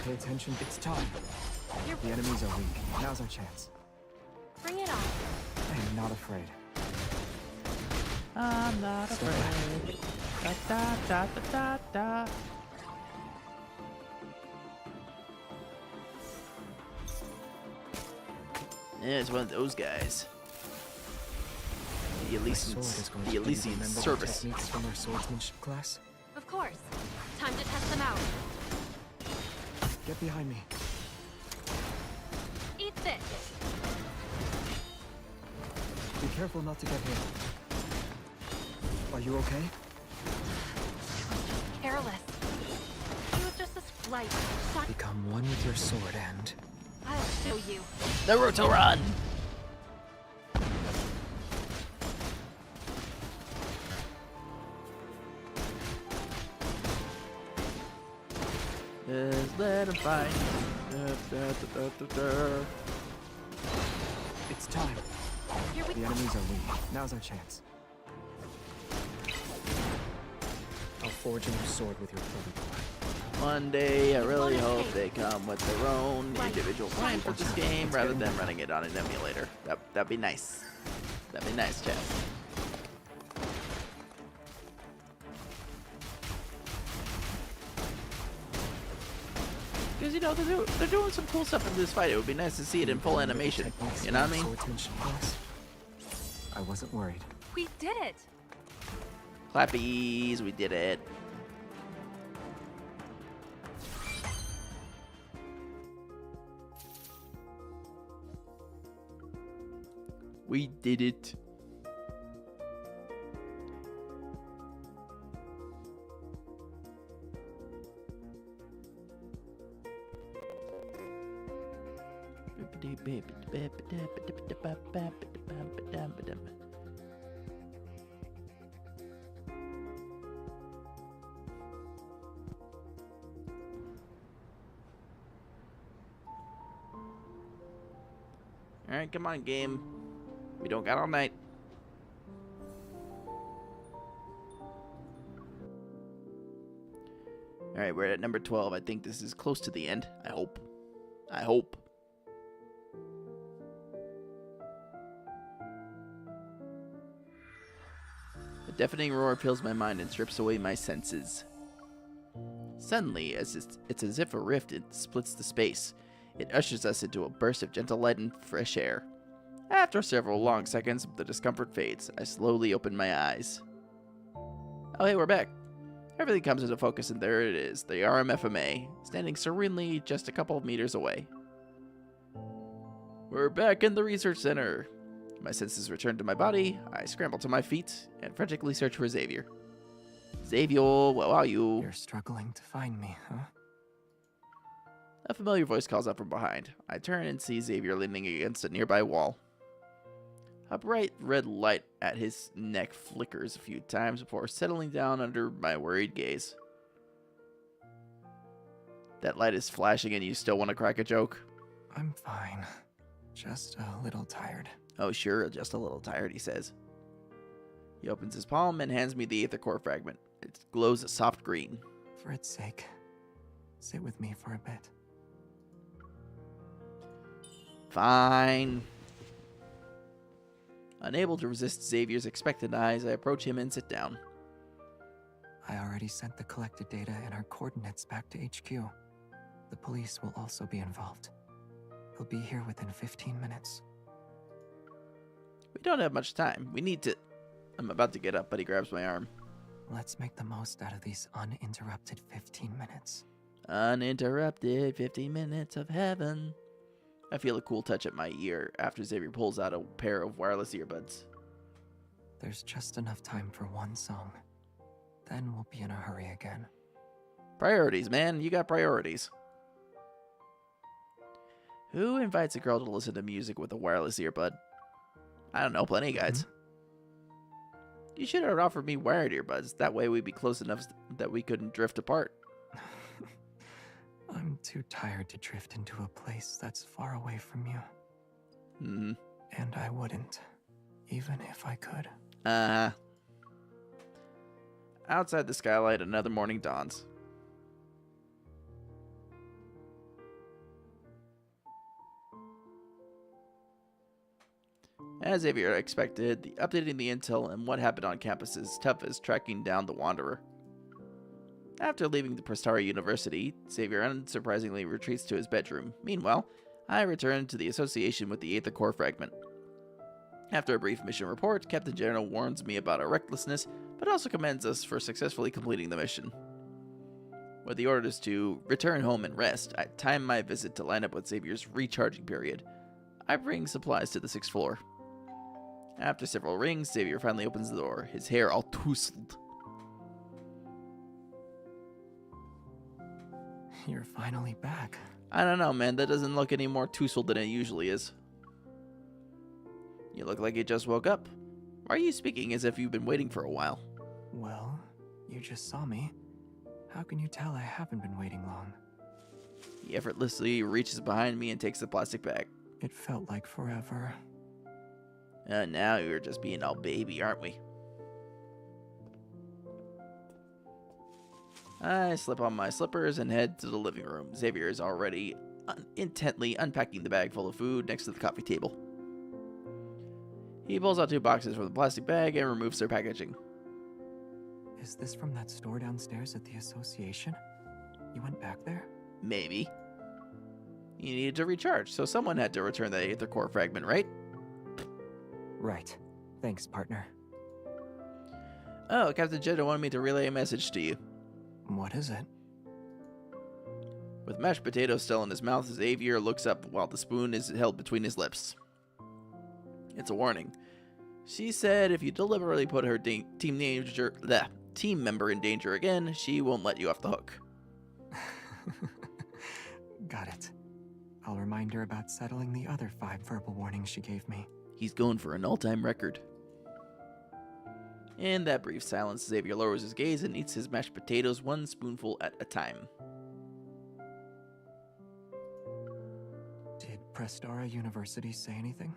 Pay attention, it's time. You're The enemies are weak. Now's our chance. Bring it on. I am not afraid. I'm not Step back. afraid. Da, da, da, da, da, da. Yeah, it's one of those guys. The My sword is Elysian, going the to Elysian remember the service. techniques from our swordsmanship class. Of course. Time to test them out. Get behind me. Eat this. Be careful not to get hit. Are you okay? Careless. It was just a slight shot. Become one with your sword and... I'll show you. Naruto run! Just let him fight. Da, da, da, da, da, da. It's time. Here we The go. enemies are weak. Now's our chance. I'll forge a new sword with your prototype. One day, I really wanna hope escape. they come with their own Right. individual plan for Watch this out. game It's rather getting than better. running it on an emulator. That'd be nice. That'd be nice, chat. Because, you know, they're doing some cool stuff in this fight. It would be nice to see it in full Remember the animation. techniques You know from what I our mean? Swordsmanship class? I wasn't worried. We did it. Clappies, we did it. We did it. Alright, come on, game. We don't got all night. Alright, we're at number 12. I think this is close to the end. I hope. I hope. A deafening roar fills my mind and strips away my senses. Suddenly, it's as if a rift splits the space. It ushers us into a burst of gentle light and fresh air. After several long seconds, the discomfort fades. I slowly open my eyes. Oh, hey, we're back. Everything comes into focus, and there it is, the RMFMA, standing serenely just a couple of meters away. We're back in the research center. My senses return to my body. I scramble to my feet and frantically search for Xavier. Xavier, where are you? You're struggling to find me, huh? A familiar voice calls up from behind. I turn and see Xavier leaning against a nearby wall. A bright red light at his neck flickers a few times before settling down under my worried gaze. That light is flashing and you still want to crack a joke? I'm fine. Just a little tired. Oh, sure, just a little tired, he says. He opens his palm and hands me the Aether Core fragment. It glows a soft green. For its sake, sit with me for a bit. Fine. Unable to resist Xavier's expectant eyes, I approach him and sit down. I already sent the collected data and our coordinates back to HQ. The police will also be involved. They'll be here within 15 minutes. We don't have much time. We need to... I'm about to get up, but he grabs my arm. Let's make the most out of these uninterrupted 15 minutes. Uninterrupted 15 minutes of heaven. I feel a cool touch at my ear after Xavier pulls out a pair of wireless earbuds. There's just enough time for one song. Then we'll be in a hurry again. Priorities, man. You got priorities. Who invites a girl to listen to music with a wireless earbud? I don't know, plenty of guys. You should have offered me wired earbuds. That way we'd be close enough that we couldn't drift apart. I'm too tired to drift into a place that's far away from you. Hmm. And I wouldn't, even if I could. Outside the skylight, another morning dawns. As Xavier expected, updating the intel and what happened on campus is tough as tracking down the Wanderer. After leaving the Prestari University, Xavier unsurprisingly retreats to his bedroom. Meanwhile, I return to the association with the Aether Core fragment. After a brief mission report, Captain General warns me about our recklessness, but also commends us for successfully completing the mission. With the orders to return home and rest, I time my visit to line up with Xavier's recharging period. I bring supplies to the 6th floor. After several rings, Xavier finally opens the door, his hair all tousled. You're finally back. I don't know, man. That doesn't look any more tousled than it usually is. You look like you just woke up. Why are you speaking as if you've been waiting for a while? Well, you just saw me. How can you tell I haven't been waiting long? He effortlessly reaches behind me and takes the plastic bag. It felt like forever. Now you're just being all baby, aren't we? I slip on my slippers and head to the living room. Xavier is already intently unpacking the bag full of food next to the coffee table. He pulls out 2 boxes from the plastic bag and removes their packaging. Is this from that store downstairs at the association? You went back there? Maybe. You needed to recharge, so someone had to return the Aether Core fragment, right? Right. Thanks, partner. Oh, Captain Jeddah wanted me to relay a message to you. What is it? With mashed potatoes still in his mouth, Xavier looks up while the spoon is held between his lips. It's a warning. She said if you deliberately put her team member in danger again, she won't let you off the hook. Got it. I'll remind her about settling the other 5 verbal warnings she gave me. He's going for an all-time record. In that brief silence, Xavier lowers his gaze and eats his mashed potatoes 1 spoonful at a time. Did Prestara University say anything?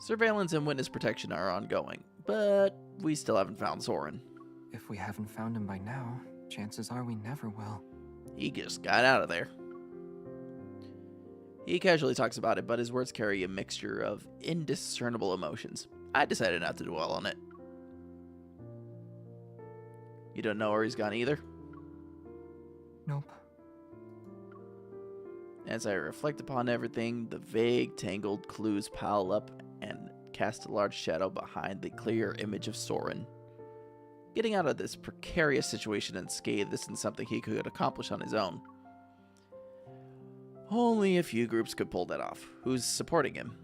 Surveillance and witness protection are ongoing, but we still haven't found Soren. If we haven't found him by now, chances are we never will. He just got out of there. He casually talks about it, but his words carry a mixture of indiscernible emotions. I decided not to dwell on it. You don't know where he's gone either? Nope. As I reflect upon everything, the vague, tangled clues pile up and cast a large shadow behind the clear image of Soren. Getting out of this precarious situation unscathed isn't something he could accomplish on his own. Only a few groups could pull that off. Who's supporting him?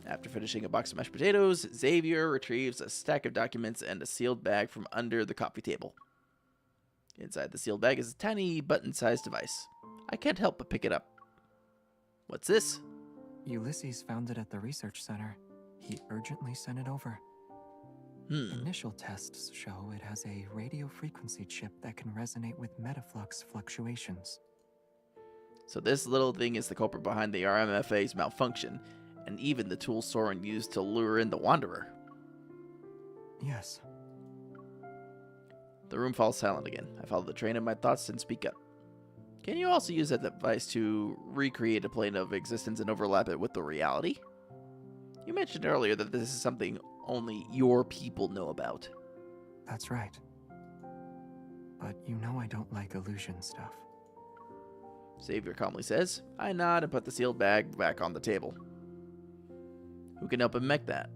After finishing a box of mashed potatoes, Xavier retrieves a stack of documents and a sealed bag from under the coffee table. Inside the sealed bag is a tiny button-sized device. I can't help but pick it up. What's this? Ulysses found it at the research center. He urgently sent it over. Initial tests show it has a radio frequency chip that can resonate with metaflux fluctuations. So this little thing is the culprit behind the RMFA's malfunction, and even the tool Soren used to lure in the Wanderer. Yes. The room falls silent again. I follow the train of my thoughts and speak up. Can you also use that device to recreate a plane of existence and overlap it with the reality? You mentioned earlier that this is something only your people know about. That's right. But you know I don't like illusion stuff. Xavier calmly says. I nod and put the sealed bag back on the table. Who can help him make that?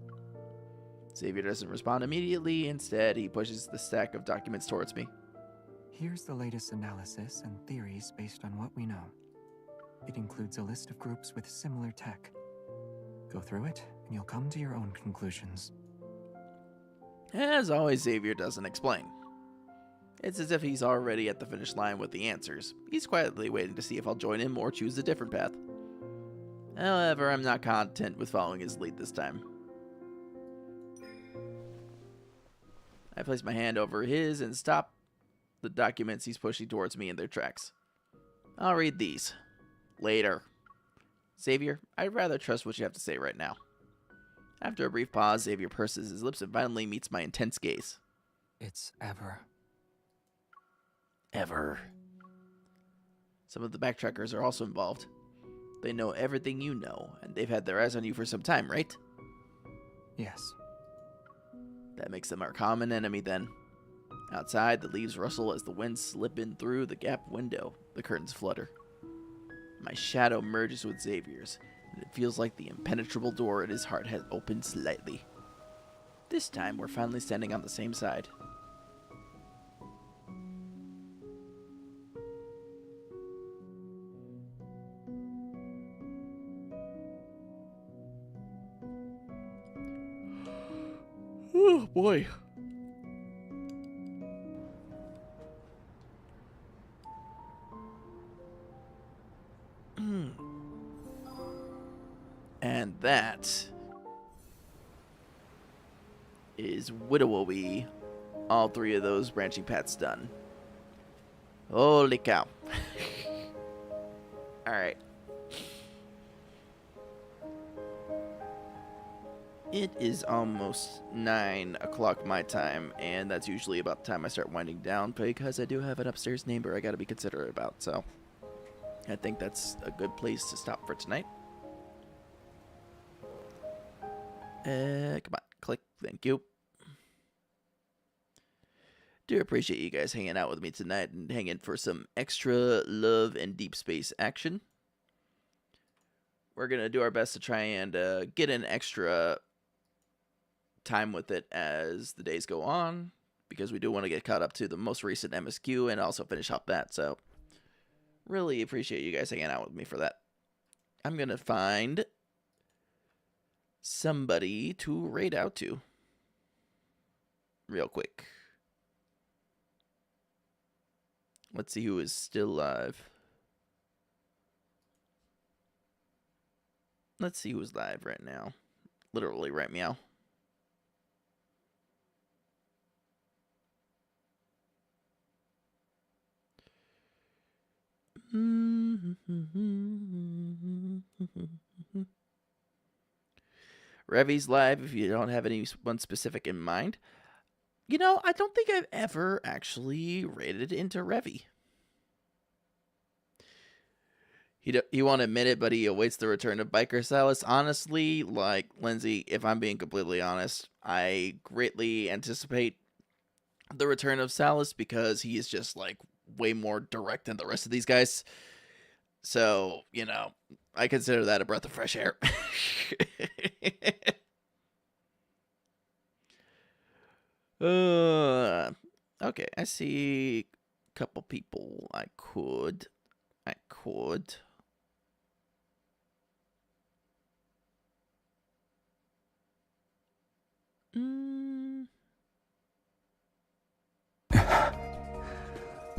Xavier doesn't respond immediately. Instead, he pushes the stack of documents towards me. Here's the latest analysis and theories based on what we know. It includes a list of groups with similar tech. Go through it, and you'll come to your own conclusions. As always, Xavier doesn't explain. It's as if he's already at the finish line with the answers. He's quietly waiting to see if I'll join him or choose a different path. However, I'm not content with following his lead this time. I place my hand over his and stop the documents he's pushing towards me in their tracks. I'll read these. Later. Xavier, I'd rather trust what you have to say right now. After a brief pause, Xavier purses his lips and finally meets my intense gaze. It's Ever. Ever. Some of the backtrackers are also involved. They know everything you know, and they've had their eyes on you for some time, right? Yes. That makes them our common enemy then. Outside, the leaves rustle as the wind slip in through the gap window. The curtains flutter. My shadow merges with Xavier's, and it feels like the impenetrable door in his heart has opened slightly. This time, we're finally standing on the same side. Oh, boy. And that is Widowy. All three of those branching paths done. Holy cow. Alright. It is almost 9 o'clock my time, and that's usually about the time I start winding down because I do have an upstairs neighbor I gotta be considerate about, so I think that's a good place to stop for tonight. Come on, click, thank you. Do appreciate you guys hanging out with me tonight and hanging for some extra love and deep space action. We're gonna do our best to try and get an extra time with it as the days go on, because we do want to get caught up to the most recent MSQ and also finish up that, so really appreciate you guys hanging out with me for that. I'm gonna find somebody to raid out to real quick. Let's see who is still live. Let's see who's live right now. Literally right meow. Revy's live if you don't have anyone specific in mind. You know, I don't think I've ever actually raided into Revy. He won't admit it, but he awaits the return of Biker Silas. Honestly, like, Lindsay, if I'm being completely honest, I greatly anticipate the return of Silas because he is just, like, way more direct than the rest of these guys. So, you know, I consider that a breath of fresh air. Okay, I see a couple people I could.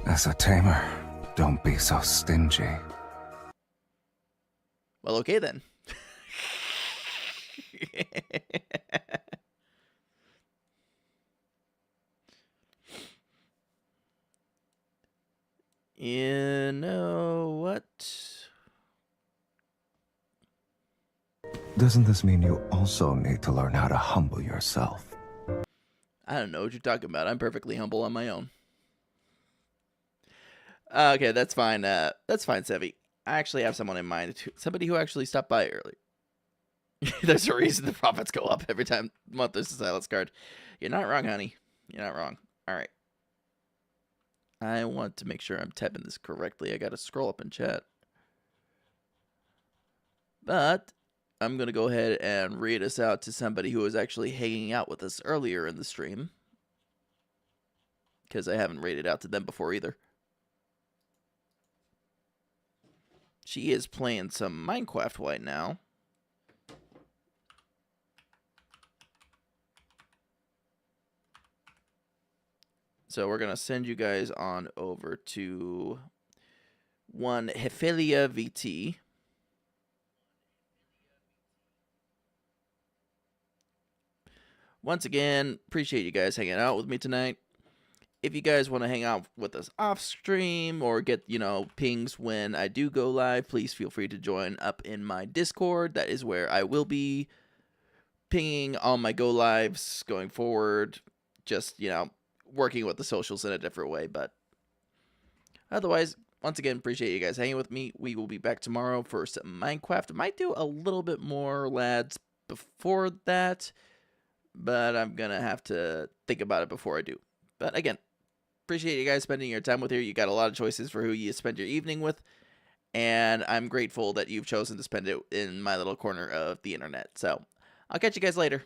As a tamer, don't be so stingy. Well, okay then. You know what? Doesn't this mean you also need to learn how to humble yourself? I don't know what you're talking about. I'm perfectly humble on my own. Okay, that's fine. That's fine, Sevi. I actually have someone in mind. Somebody who actually stopped by early. There's a reason the profits go up every time month there's a silence card. You're not wrong, honey. You're not wrong. All right. I want to make sure I'm typing this correctly. I got to scroll up in chat. But I'm going to go ahead and read us out to somebody who was actually hanging out with us earlier in the stream, because I haven't rated out to them before either. She is playing some Minecraft right now. So we're going to send you guys on over to one Hephilia VT. Once again, appreciate you guys hanging out with me tonight. If you guys want to hang out with us off stream or get, pings when I do go live, please feel free to join up in my Discord. That is where I will be pinging all my go lives going forward. Just, working with the socials in a different way. But otherwise, once again, appreciate you guys hanging with me. We will be back tomorrow for some Minecraft. I might do a little bit more lads before that, but I'm going to have to think about it before I do. But again, appreciate you guys spending your time with here. You got a lot of choices for who you spend your evening with, and I'm grateful that you've chosen to spend it in my little corner of the internet. So I'll catch you guys later.